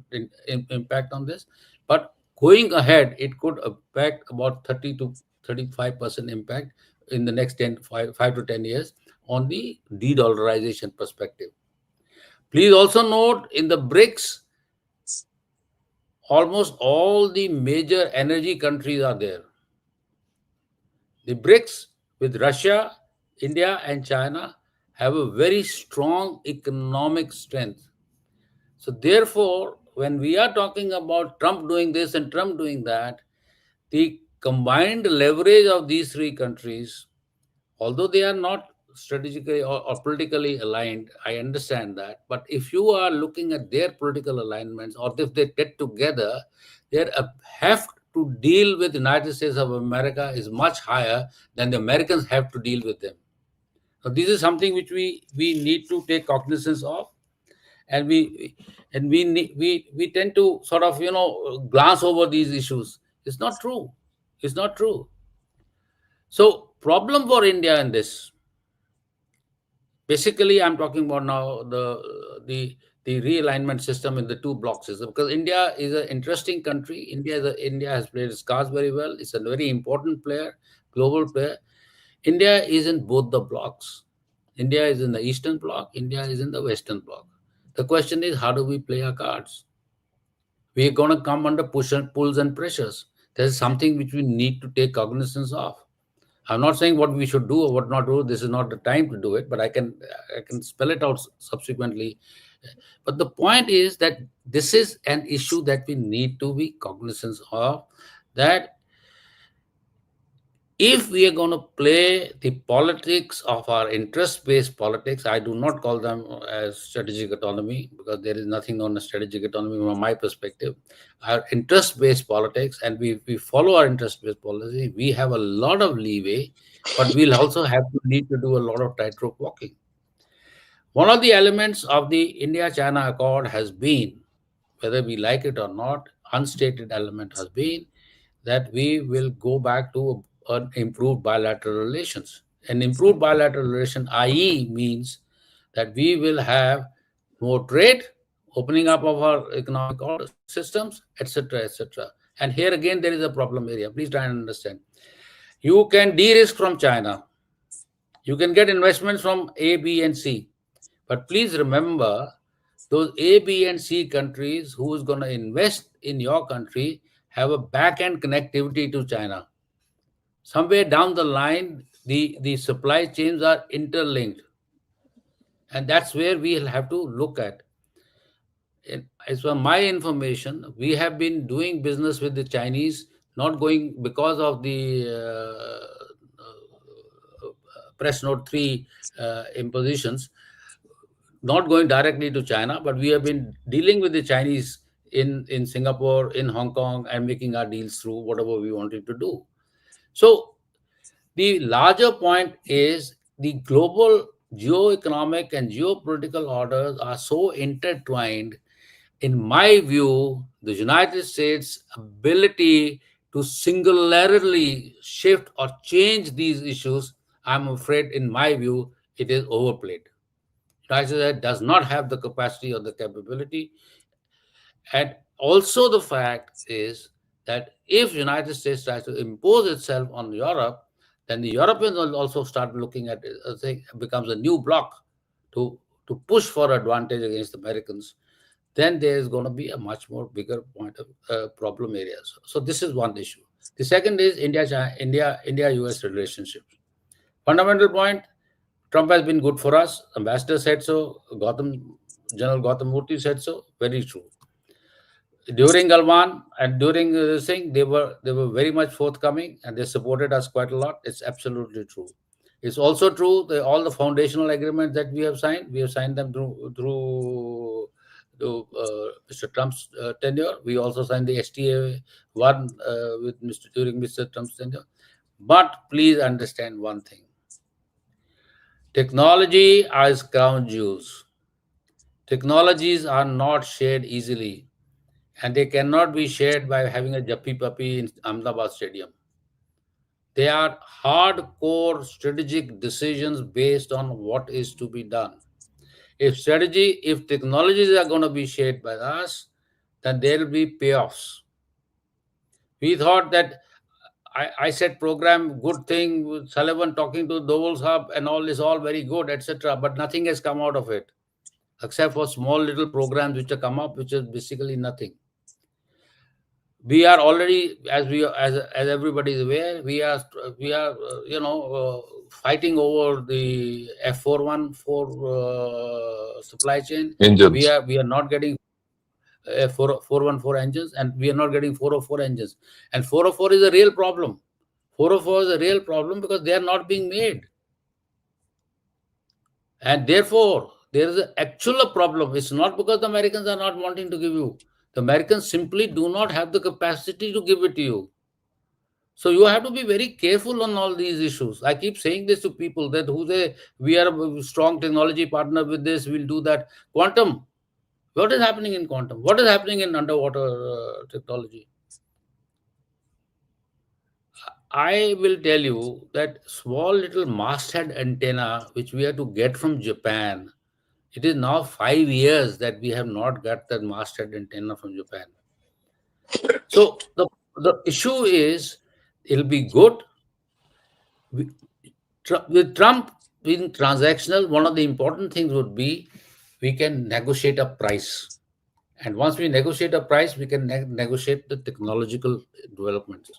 S4: impact on this. But going ahead, it could affect about 30 to 35% impact in the next 5 to 10 years on the de-dollarization perspective. Please also note in the BRICS, almost all the major energy countries are there. The BRICS with Russia, India, and China have a very strong economic strength. So therefore, when we are talking about Trump doing this and Trump doing that, the combined leverage of these 3 countries, although they are not strategically or politically aligned, I understand that. But if you are looking at their political alignments, or if they get together, their have to deal with the United States of America is much higher than the Americans have to deal with them. So this is something which we need to take cognizance of, and we tend to sort of glance over these issues. It's not true. It's not true. So problem for India in this, basically I'm talking about now the realignment system in the 2 block system, because India is an interesting country. India has played its cards very well. It's a very important player, global player. India is in both the blocks. India is in the Eastern Bloc, India is in the Western Bloc. The question is, how do we play our cards? We're going to come under pulls and pressures. There's something which we need to take cognizance of. I'm not saying what we should do or what not do. This is not the time to do it, but I can spell it out subsequently. But the point is that this is an issue that we need to be cognizant of, that if we are going to play the politics of our interest-based politics, I do not call them as strategic autonomy, because there is nothing known as strategic autonomy from my perspective. Our interest-based politics, and we follow our interest-based policy, we have a lot of leeway, but we'll also need to do a lot of tightrope walking. One of the elements of the India-China Accord has been, whether we like it or not, unstated element has been that we will go back to an improved bilateral relations. An improved bilateral relation, i.e., means that we will have more trade, opening up of our economic order systems, etc., etc. And here again, there is a problem area. Please try and understand. You can de-risk from China. You can get investments from A, B, and C. But please remember, those A, B, and C countries who is going to invest in your country have a back-end connectivity to China. Somewhere down the line, the supply chains are interlinked. And that's where we'll have to look at. As for my information, we have been doing business with the Chinese, not going because of the press note 3 impositions, not going directly to China, but we have been dealing with the Chinese in Singapore, in Hong Kong, and making our deals through whatever we wanted to do. So the larger point is the global geoeconomic and geopolitical orders are so intertwined. In my view, the United States' ability to singularly shift or change these issues, I'm afraid, in my view, it is overplayed. United States does not have the capacity or the capability. And also the fact is that if United States tries to impose itself on Europe, then the Europeans will also start looking at it as it becomes a new bloc to push for advantage against the Americans. Then there is going to be a much more bigger point of problem areas. So this is one issue. The second is India-US relationships. Fundamental point, Trump has been good for us. Ambassador said so. General Gautam Murthy said so. Very true. During Galwan and during this thing, they were very much forthcoming and they supported us quite a lot. It's absolutely true. It's also true that all the foundational agreements that we have signed them through Mr. Trump's tenure. We also signed the STA one during Mr. Trump's tenure. But please understand one thing. Technology is crown jewels. Technologies are not shared easily, and they cannot be shared by having a Jappi Puppy in Ahmedabad Stadium. They are hardcore strategic decisions based on what is to be done. If technologies are going to be shared by us, then there will be payoffs. We thought that I said program, good thing, with Sullivan talking to Dovell's Hub and all is all very good, etc. But nothing has come out of it, except for small little programs which have come up, which is basically nothing. We are already, as everybody is aware, we are fighting over the F414 supply chain.
S1: Engines.
S4: We are not getting 414 engines, and we are not getting 404 engines. And 404 is a real problem. 404 is a real problem because they are not being made. And therefore, there is an actual problem. It's not because the Americans are not wanting to give you. The Americans simply do not have the capacity to give it to you. So you have to be very careful on all these issues. I keep saying this to people that who say we are a strong technology partner with this, we'll do that. Quantum. What is happening in quantum? What is happening in underwater technology? I will tell you that small little masthead antenna, which we have to get from Japan, it is now 5 years that we have not got that masthead antenna from Japan. So the issue is, it'll be good. With Trump being transactional, one of the important things would be we can negotiate a price. And once we negotiate a price, we can negotiate the technological developments.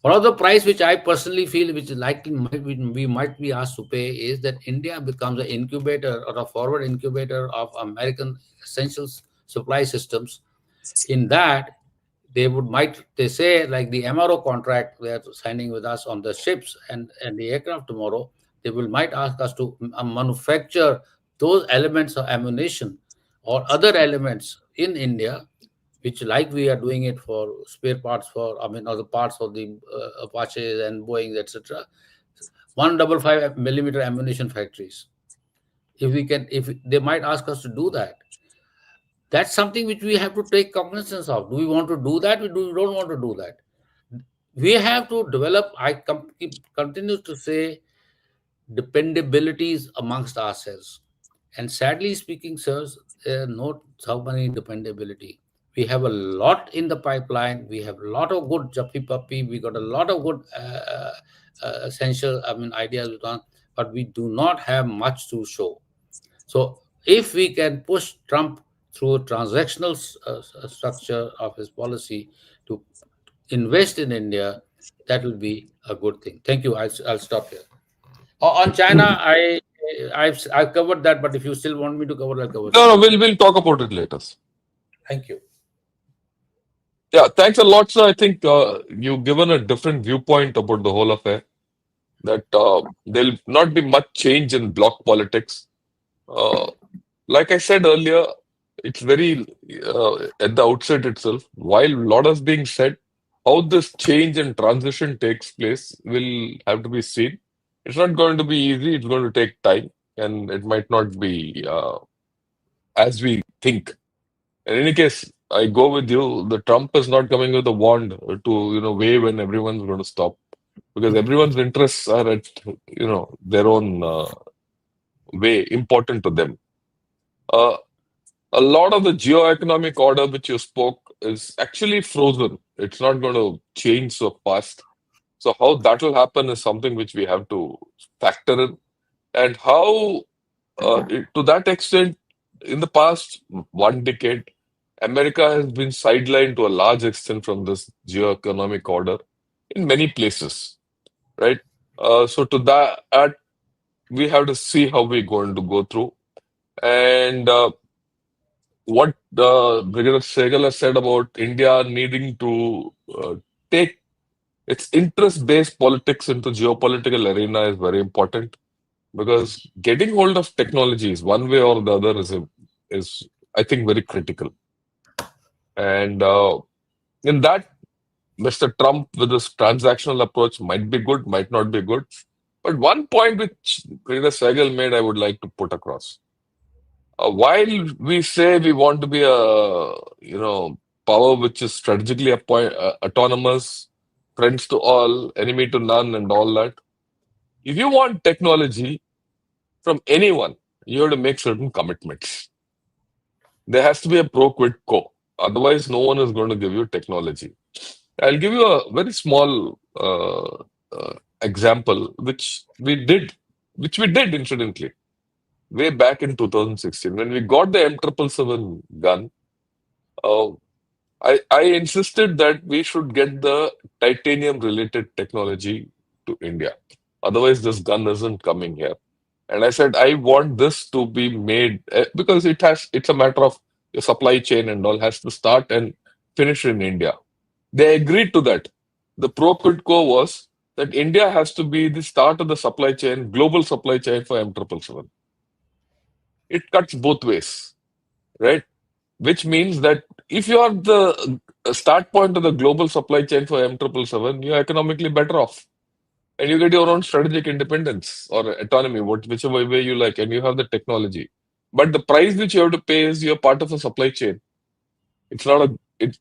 S4: One of the price which I personally feel, which is likely we might be asked to pay, is that India becomes an incubator or a forward incubator of American essential supply systems. In that, they say like the MRO contract they are signing with us on the ships and the aircraft tomorrow, they will might ask us to manufacture those elements of ammunition or other elements in India, which like we are doing it for spare parts for, I mean, other parts of the Apaches and Boeing, etc. 155 millimeter ammunition factories. If we can, if they might ask us to do that, that's something which we have to take cognizance of. Do we want to do that? We don't want to do that. We have to develop, continue to say, dependabilities amongst ourselves. And sadly speaking, sirs, there are not so many dependability. We have a lot in the pipeline. We have a lot of good juppy puppy. We got a lot of good essential, I mean, ideas, but we do not have much to show. So if we can push Trump through a transactional structure of his policy to invest in India, that will be a good thing. Thank you. I'll stop here. On China, I've covered that, but if you still want me to cover, I'll cover.
S1: No, we'll talk about it later.
S4: Thank you.
S1: Yeah, thanks a lot, sir. I think you've given a different viewpoint about the whole affair. That there'll not be much change in bloc politics. Like I said earlier, it's very at the outset itself. While a lot is being said, how this change and transition takes place will have to be seen. It's not going to be easy. It's going to take time, and it might not be as we think. In any case, I go with you. The Trump is not coming with a wand to wave and everyone's going to stop because everyone's interests are at their own way important to them. A lot of the geo-economic order which you spoke is actually frozen. It's not going to change so fast. So how that will happen is something which we have to factor in, and how to that extent, in the past 1 decade, America has been sidelined to a large extent from this geo-economic order in many places, right? So to that, we have to see how we're going to go through. And what Brigadier Sehgal has said about India needing to take its interest-based politics into geopolitical arena is very important because getting hold of technologies one way or the other is I think very critical. And in that, Mr. Trump with his transactional approach might be good, might not be good. But one point which Brigadier Sehgal made, I would like to put across. While we say we want to be a power which is strategically autonomous, friends to all, enemy to none, and all that, if you want technology from anyone, you have to make certain commitments. There has to be a pro quid quo. Otherwise, no one is going to give you technology. I'll give you a very small example, which we did incidentally, way back in 2016. When we got the M777 gun, I insisted that we should get the titanium-related technology to India. Otherwise, this gun isn't coming here. And I said, I want this to be made because it's a matter of the supply chain and all has to start and finish in India. They agreed to that. The pro quid quo was that India has to be the start of the supply chain, global supply chain for M777. It cuts both ways, right? Which means that if you are the start point of the global supply chain for M777, you're economically better off. And you get your own strategic independence or autonomy, whichever way you like, and you have the technology. But the price which you have to pay is you're part of a supply chain. It's not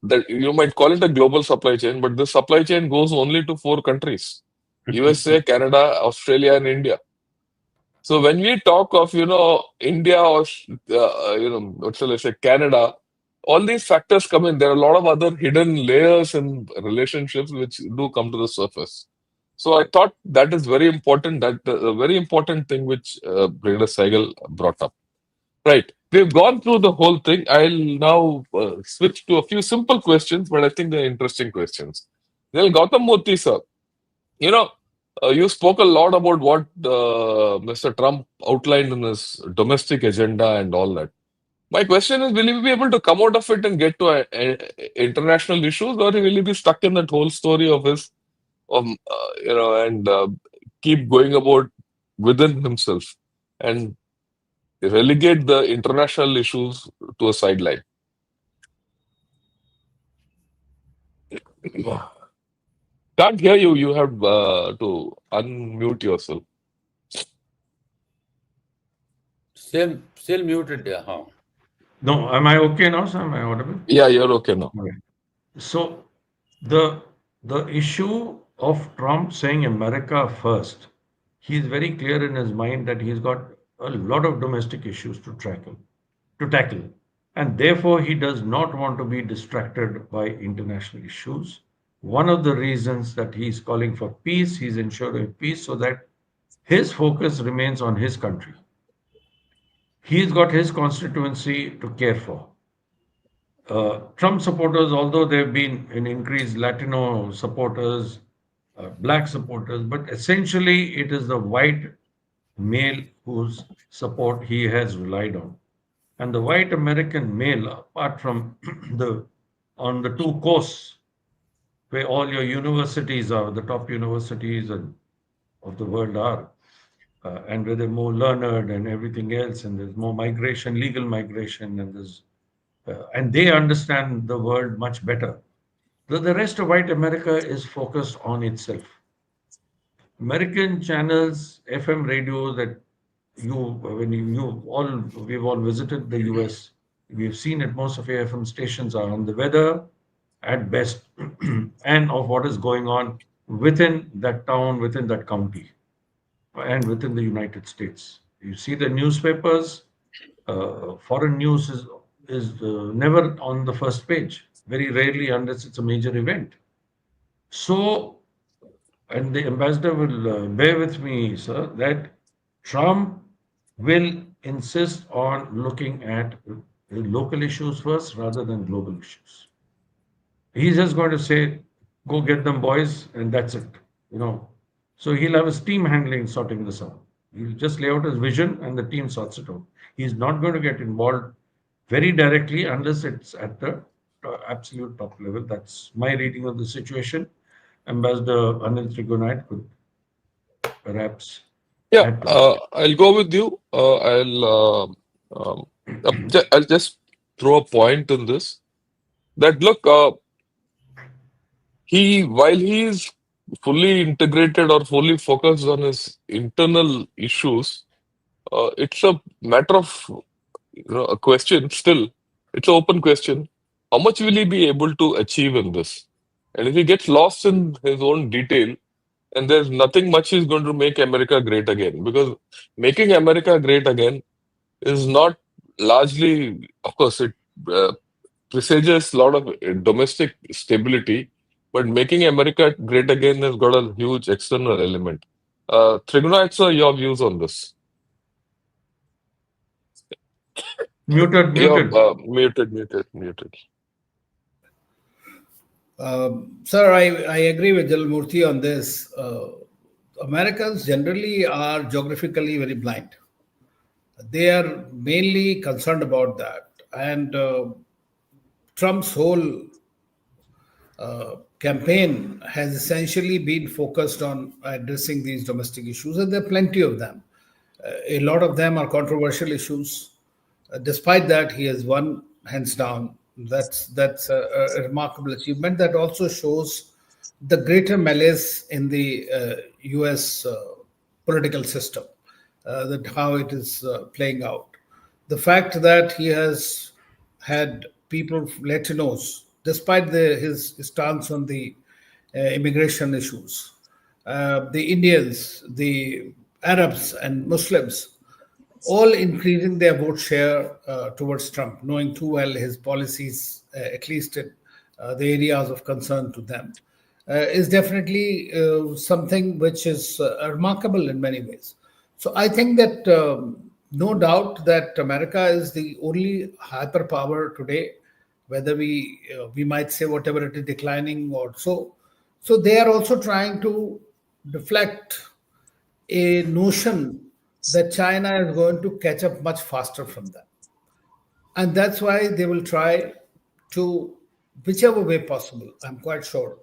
S1: that you might call it a global supply chain, but the supply chain goes only to 4 countries: USA, Canada, Australia, and India. So when we talk of India or what shall I say, Canada, all these factors come in. There are a lot of other hidden layers and relationships which do come to the surface. So I thought that is very important. That a very important thing which Brigadier Sehgal brought up. Right. We've gone through the whole thing. I'll now switch to a few simple questions, but I think they're interesting questions. Well, Gautam Murthy, sir, you spoke a lot about what Mr. Trump outlined in his domestic agenda and all that. My question is, will he be able to come out of it and get to international issues, or will he be stuck in that whole story of his, and keep going about within himself and relegate the international issues to a sideline? Can't hear you. You have to unmute yourself.
S4: Still muted, yeah. Huh.
S2: No, am I okay now, sir? Am I audible?
S1: Yeah, you're okay now.
S2: Okay. So the the issue of Trump saying America first, he's very clear in his mind that he's got a lot of domestic issues to tackle, and therefore he does not want to be distracted by international issues. One of the reasons that he's calling for peace, he's ensuring peace so that his focus remains on his country. He's got his constituency to care for. Trump supporters, although there have been an increased Latino supporters, black supporters, but essentially it is the white male whose support he has relied on. And the white American male, apart from the on the two coasts where all your universities are, the top universities of the world are, and where they're more learned and everything else, and there's more migration, legal migration, and they understand the world much better. The rest of white America is focused on itself. American channels, FM radio that we've all visited the US, we've seen that most of your FM stations are on the weather at best and of what is going on within that town, within that county, and within the United States. You see the newspapers, foreign news is never on the first page, very rarely unless it's a major event. So, and the ambassador will bear with me, sir, that Trump will insist on looking at local issues first rather than global issues. He's just going to say, go get them, boys, and that's it. You know. So he'll have his team handling sorting this out. He'll just lay out his vision and the team sorts it out. He's not going to get involved very directly unless it's at the absolute top level. That's my reading of the situation. Ambassador Anil Trigunait could perhaps
S1: Yeah,
S2: add to it.
S1: I'll go with you. I'll just throw a point in this that look, while he is fully integrated or fully focused on his internal issues, it's a matter of a question still. It's an open question. How much will he be able to achieve in this? And if he gets lost in his own detail, and there's nothing much he's going to make America great again. Because making America great again is not largely, of course, it uh, presages a lot of domestic stability, but making America great again has got a huge external element. Triguna, sir, your views on this?
S2: Muted,
S1: You're
S2: muted.
S1: muted.
S3: Sir, I agree with Jal Murthy on this. Americans generally are geographically very blind. They are mainly concerned about that. And Trump's whole campaign has essentially been focused on addressing these domestic issues, and there are plenty of them. A lot of them are controversial issues. Despite that, he has won hands down. That's a remarkable achievement. That also shows the greater malaise in the U.S. Political system, that how it is playing out. The fact that he has had people, Latinos, despite his stance on the immigration issues, the Indians, the Arabs, and Muslims, all increasing their vote share towards Trump, knowing too well his policies, at least in the areas of concern to them, is definitely something which is remarkable in many ways. So I think that no doubt that America is the only hyperpower today, whether we might say whatever it is declining or so. So they are also trying to deflect a notion that China is going to catch up much faster from them. And that's why they will try to, whichever way possible, I'm quite sure,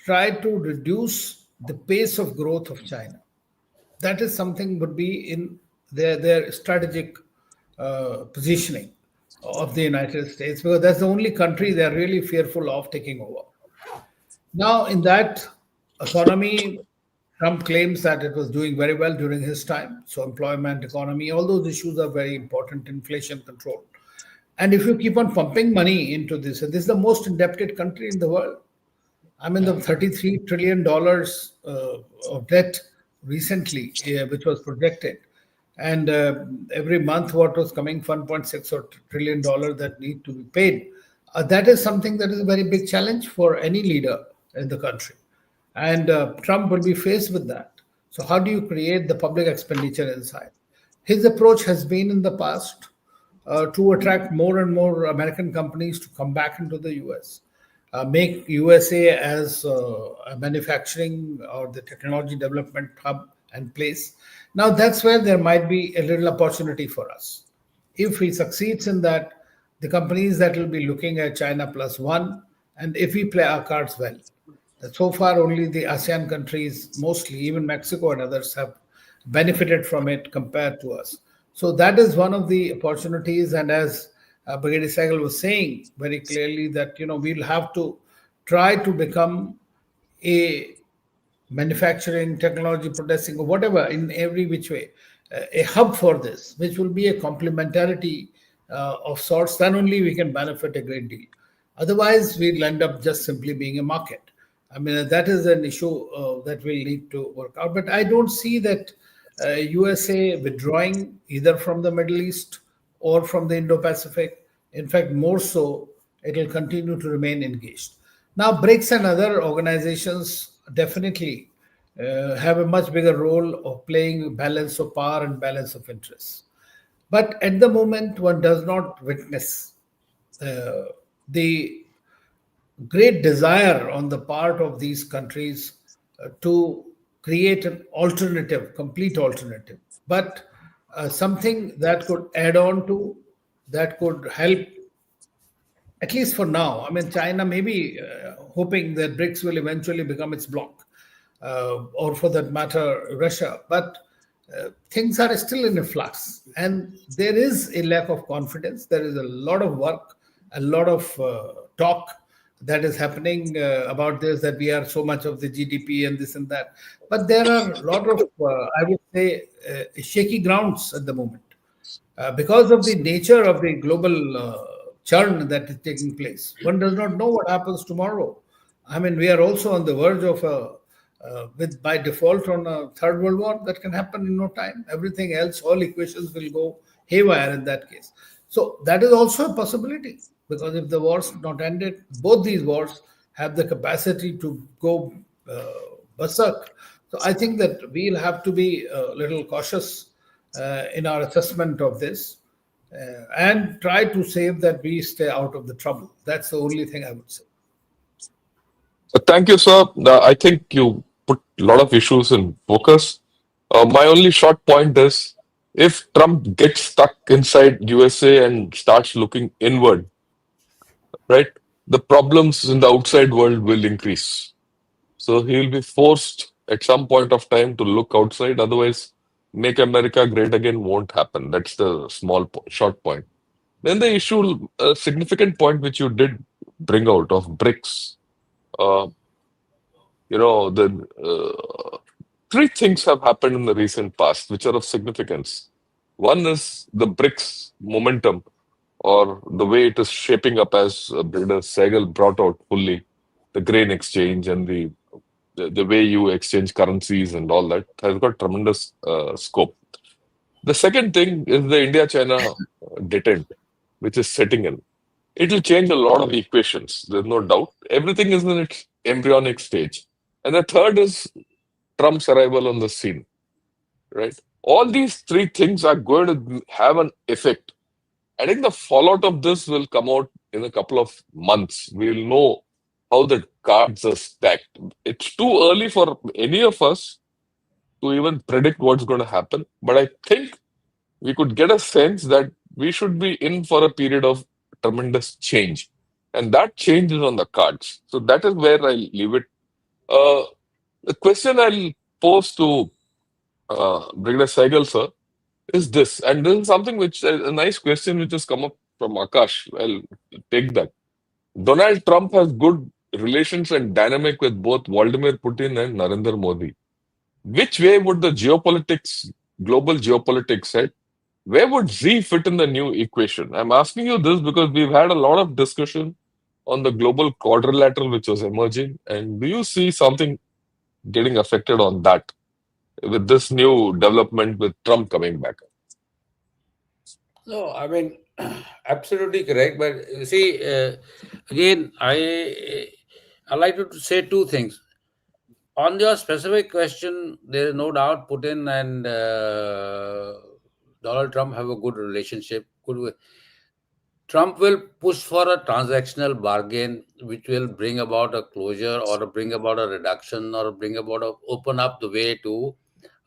S3: try to reduce the pace of growth of China. That is something would be in their strategic positioning of the United States, because that's the only country they're really fearful of taking over. Now, in that economy, Trump claims that it was doing very well during his time. So, employment, economy, all those issues are very important, inflation control. And if you keep on pumping money into this, and this is the most indebted country in the world. I mean, the $33 trillion of debt recently, which was projected, and every month what was coming, 1.6 or trillion dollar that need to be paid. That is something that is a very big challenge for any leader in the country, and Trump will be faced with that. So, how do you create the public expenditure inside? His approach has been in the past to attract more and more American companies to come back into the US, make USA as a manufacturing or the technology development hub and place. Now, that's where there might be a little opportunity for us. If he succeeds in that, the companies that will be looking at China plus one, and if we play our cards well, so far, only the ASEAN countries, mostly even Mexico and others, have benefited from it compared to us. So that is one of the opportunities. And as Brigadier Sehgal was saying very clearly, that we'll have to try to become a manufacturing, technology, processing, or whatever, in every which way, a hub for this, which will be a complementarity of sorts. Then only we can benefit a great deal. Otherwise, we'll end up just simply being a market. I mean, that is an issue that will need to work out. But I don't see that USA withdrawing either from the Middle East or from the Indo-Pacific. In fact, more so, it will continue to remain engaged. Now, BRICS and other organizations definitely have a much bigger role of playing balance of power and balance of interests. But at the moment, one does not witness the great desire on the part of these countries to create an alternative, complete alternative, but something that could add on to, that could help, at least for now. I mean, China may be hoping that BRICS will eventually become its bloc, or for that matter, Russia. But things are still in a flux, and there is a lack of confidence. There is a lot of work, a lot of talk that is happening about this, that we are so much of the GDP and this and that. But there are a lot of, I would say, shaky grounds at the moment because of the nature of the global churn that is taking place. One does not know what happens tomorrow. I mean, we are also on the verge of with by default on a third world war that can happen in no time. Everything else, all equations will go haywire in that case. So that is also a possibility, because if the wars not ended, both these wars have the capacity to go berserk. So I think that we'll have to be a little cautious in our assessment of this, and try to save that we stay out of the trouble. That's the only thing I would say.
S1: Thank you, sir. I think you put a lot of issues in focus. My only short point is, if Trump gets stuck inside USA and starts looking inward, right, the problems in the outside world will increase. So he will be forced at some point of time to look outside. Otherwise, make America great again won't happen. That's the short point. Then the issue, a significant point which you did bring out of BRICS. Uh, the three things have happened in the recent past which are of significance. One is the BRICS momentum, or the way it is shaping up, as Brigadier Sehgal brought out fully, the grain exchange and the way you exchange currencies and all that has got tremendous scope. The second thing is the India-China detent, which is setting in. It will change a lot of equations. There's no doubt. Everything is in its embryonic stage. And the third is Trump's arrival on the scene, right? All these three things are going to have an effect. I think the fallout of this will come out in a couple of months. We'll know how the cards are stacked. It's too early for any of us to even predict what's going to happen. But I think we could get a sense that we should be in for a period of tremendous change. And that change is on the cards. So that is where I leave it. Uh, the question I'll pose to Brigadier Saigal, sir, is this, and this is something which a nice question which has come up from Akash. I'll take that. Donald Trump has good relations and dynamic with both Vladimir Putin and Narendra Modi. Which way would the geopolitics, global geopolitics head? Where would Z fit in the new equation? I'm asking you this because we've had a lot of discussion on the global quadrilateral which was emerging. And do you see something getting affected on that with this new development with Trump coming back?
S4: No, I mean, absolutely correct. But you see, again, I like to say two things. On your specific question, there is no doubt Putin and Donald Trump have a good relationship. Trump will push for a transactional bargain which will bring about a closure or bring about a reduction or bring about a open up the way to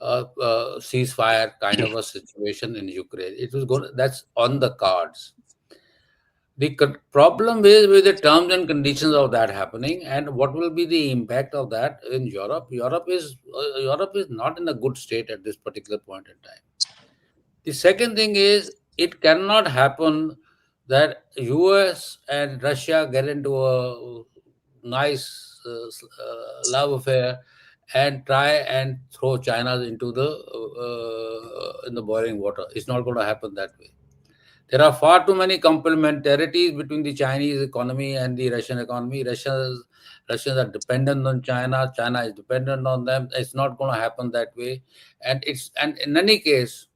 S4: ceasefire kind of a situation in Ukraine. It was going that's on the cards. The problem is with the terms and conditions of that happening, and what will be the impact of that in Europe. Europe is not in a good state at this particular point in time. The second thing is it cannot happen that US and Russia get into a nice love affair and try and throw China into the in the boiling water. It's not going to happen that way. There are far too many complementarities between the Chinese economy and the Russian economy. Russians are dependent on China. China is dependent on them. It's not going to happen that way. And in any case,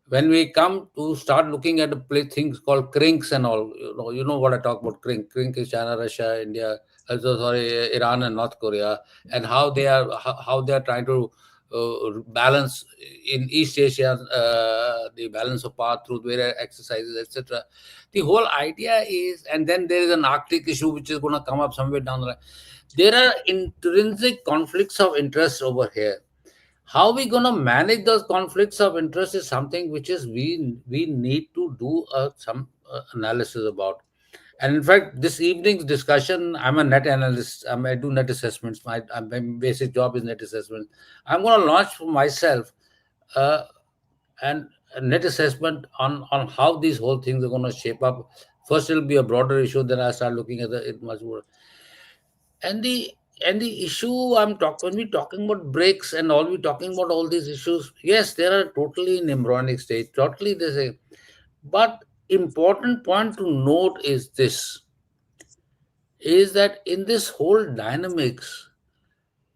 S4: when we come to start looking at the things called crinks and all, you know what I talk about. Crink is China, Russia, India, also sorry, Iran and North Korea, and how they are trying to balance in East Asia the balance of power through various exercises, etc. The whole idea is, and then there is an Arctic issue which is going to come up somewhere down the line. There are intrinsic conflicts of interest over here. How we going to manage those conflicts of interest is something which is we need to do some analysis about. And in fact, this evening's discussion, I'm a net analyst. I do net assessments. My basic job is net assessment. I'm going to launch for myself uh, and a net assessment on how these whole things are going to shape up. First, it'll be a broader issue. Then I start looking at it much more. And the issue I'm talking when we talking about breaks and all we talking about all these issues, yes, they are totally in embryonic stage, totally they say. But important point to note is that in this whole dynamics,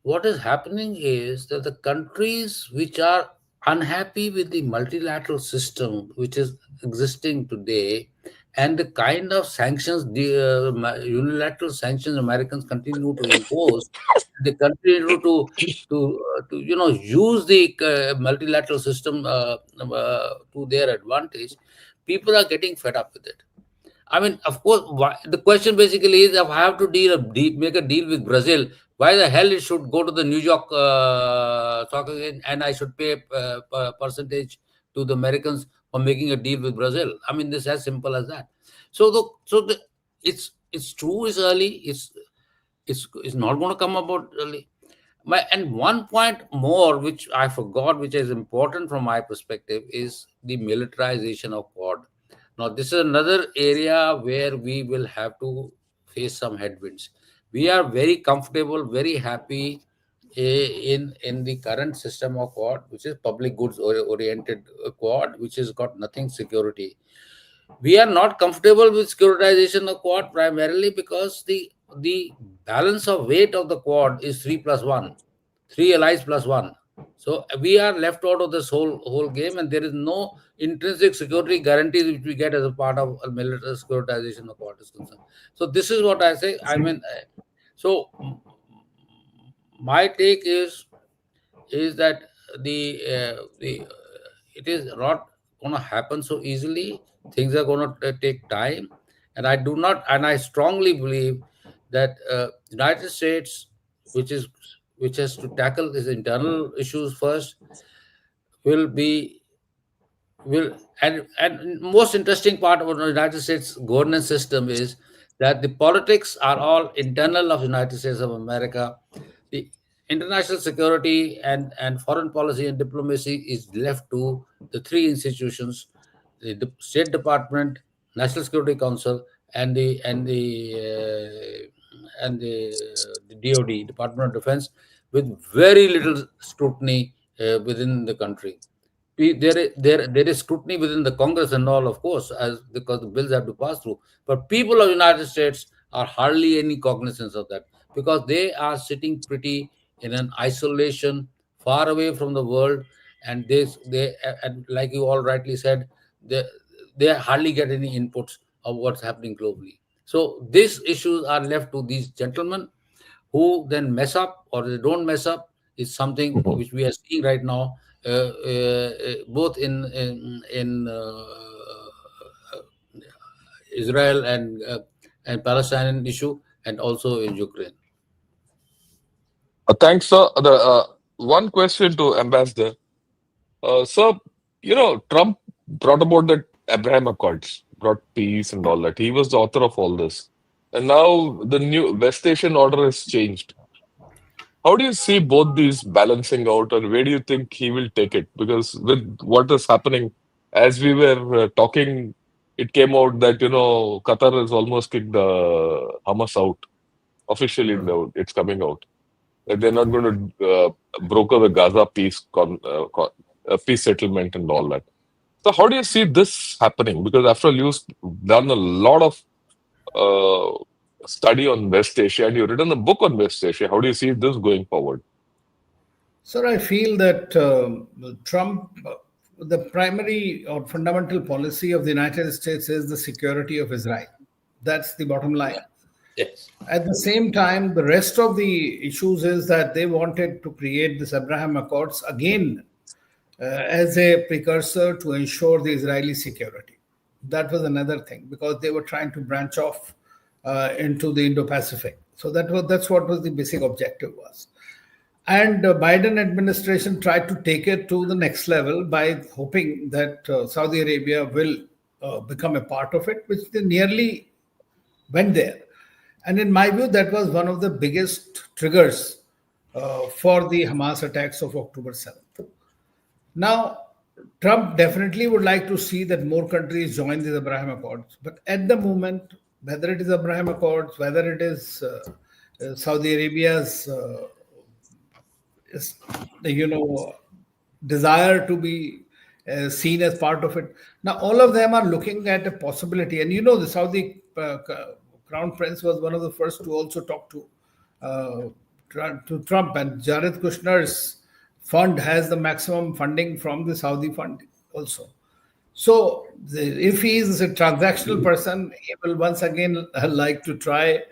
S4: what is happening is that the countries which are unhappy with the multilateral system which is existing today and the kind of sanctions, the unilateral sanctions Americans continue to impose, they continue to use the multilateral system to their advantage. People are getting fed up with it. I mean, of course, the question basically is if I have to make a deal with Brazil, why the hell it should go to the New York stock exchange and I should pay percentage to the Americans for making a deal with Brazil? I mean, this is as simple as that. It's true. It's early. It's not going to come about early. And one point more, which I forgot, which is important from my perspective, is the militarization of Quad. Now, this is another area where we will have to face some headwinds. We are very comfortable, very happy in the current system of Quad, which is public goods oriented Quad, which has got nothing security. We are not comfortable with securitization of Quad primarily because the balance of weight of the Quad is 3+1, three allies plus one. So we are left out of this whole game, and there is no intrinsic security guarantees which we get as a part of a military securitization of Quad is concerned. So this is what I say. I mean, so my take is that the it is not going to happen so easily. Things are going to take time, and I strongly believe that United States, which is which has to tackle these internal issues first, will be will and most interesting part about the United States governance system is that the politics are all internal of United States of America. The international security and foreign policy and diplomacy is left to the three institutions: the State Department, National Security Council, and the DoD, Department of Defense, with very little scrutiny within the country. There is scrutiny within the Congress and all, of course, as because the bills have to pass through. But people of United States are hardly any cognizance of that because they are sitting pretty in an isolation, far away from the world, and they and like you all rightly said, they they hardly get any inputs of what's happening globally. So these issues are left to these gentlemen who then mess up or they don't mess up is something
S1: Mhm.
S4: which we are seeing right now, both in Israel and Palestinian issue, and also in Ukraine.
S1: Thanks, sir. One question to Ambassador. Sir, Trump brought about the Abraham Accords, brought peace and all that. He was the author of all this. And now the new West Asian order has changed. How do you see both these balancing out, and where do you think he will take it? Because with what is happening, as we were talking, it came out that, Qatar has almost kicked the Hamas out. Officially,
S2: Right.
S1: no, it's coming out. That they're not going to broker the Gaza peace settlement and all that. So how do you see this happening? Because after all, you've done a lot of uh, study on West Asia and you've written a book on West Asia. How do you see this going forward?
S3: Sir, I feel that Trump, the primary or fundamental policy of the United States is the security of Israel. That's the bottom line.
S4: Yes.
S3: At the same time, the rest of the issues is that they wanted to create this Abraham Accords again as a precursor to ensure the Israeli security. That was another thing because they were trying to branch off into the Indo-Pacific. So that's what was the basic objective was. And Biden administration tried to take it to the next level by hoping that Saudi Arabia will become a part of it, which they nearly went there. And in my view, that was one of the biggest triggers for the Hamas attacks of October 7th. Now, Trump definitely would like to see that more countries join the Abraham Accords. But at the moment, whether it is Abraham Accords, whether it is Saudi Arabia's is, desire to be seen as part of it. Now, all of them are looking at a possibility, and the Saudi Crown Prince was one of the first to also talk uh, to Trump, and Jared Kushner's fund has the maximum funding from the Saudi fund also. So, if he is a transactional person, he will once again like to try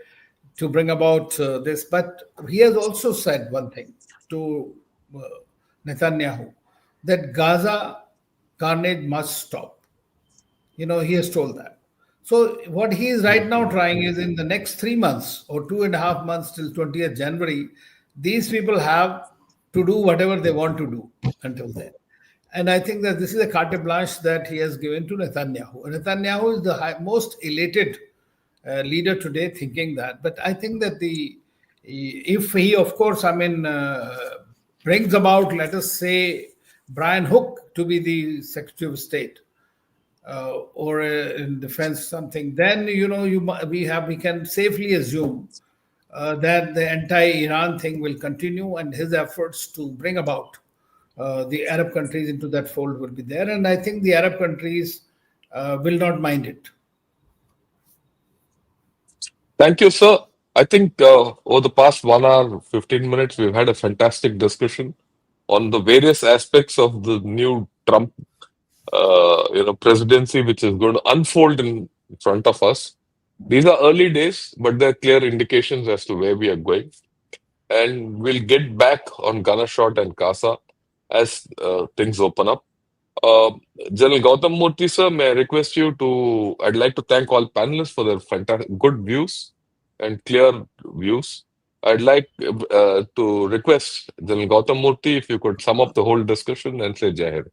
S3: to bring about this. But he has also said one thing to uh, Netanyahu that Gaza carnage must stop. He has told that. So, what he is right now trying is in the next 3 months or 2.5 months till 20th January, these people have to do whatever they want to do until then. And I think that this is a carte blanche that he has given to Netanyahu. And Netanyahu is the most elated leader today thinking that. But I think that if he, of course, brings about, let us say, Brian Hook to be the Secretary of State, or in defense something, then we can safely assume that the anti-Iran thing will continue, and his efforts to bring about the Arab countries into that fold will be there, and I think the Arab countries will not mind it.
S1: Thank you, sir. I think over the past 1 hour, 15 minutes, we've had a fantastic discussion on the various aspects of the new Trump presidency, which is going to unfold in front of us. These are early days, but they're clear indications as to where we are going. And we'll get back on Ganashot and Casa as things open up. Uh, General Gautam Murthy, sir, may I request you to? I'd like to thank all panelists for their fantastic, good views and clear views. I'd like to request General Gautam Murthy if you could sum up the whole discussion and say Jai Hind.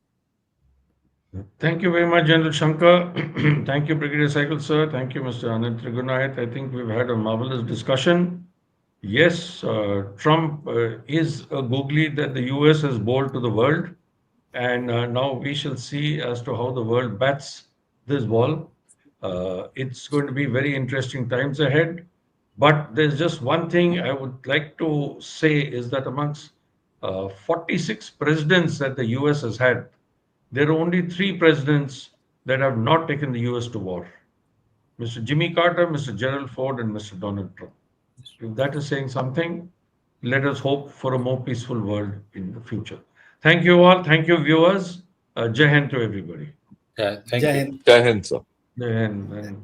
S2: Thank you very much, General Shankar. Thank you, Brigadier Cycle, sir. Thank you, Mr. Anand Trigunayat. I think we've had a marvelous discussion. Yes, Trump is a googly that the US has bowled to the world. And now we shall see as to how the world bats this ball. It's going to be very interesting times ahead. But there's just one thing I would like to say is that amongst 46 presidents that the US has had, there are only three presidents that have not taken the US to war: Mr. Jimmy Carter, Mr. Gerald Ford, and Mr. Donald Trump. If that is saying something, let us hope for a more peaceful world in the future. Thank you all. Thank you, viewers. Jai Hind to everybody.
S4: Yeah, thank
S3: Jai
S4: you.
S3: Hind.
S1: Jai Hind, sir.
S2: Jai Hind. And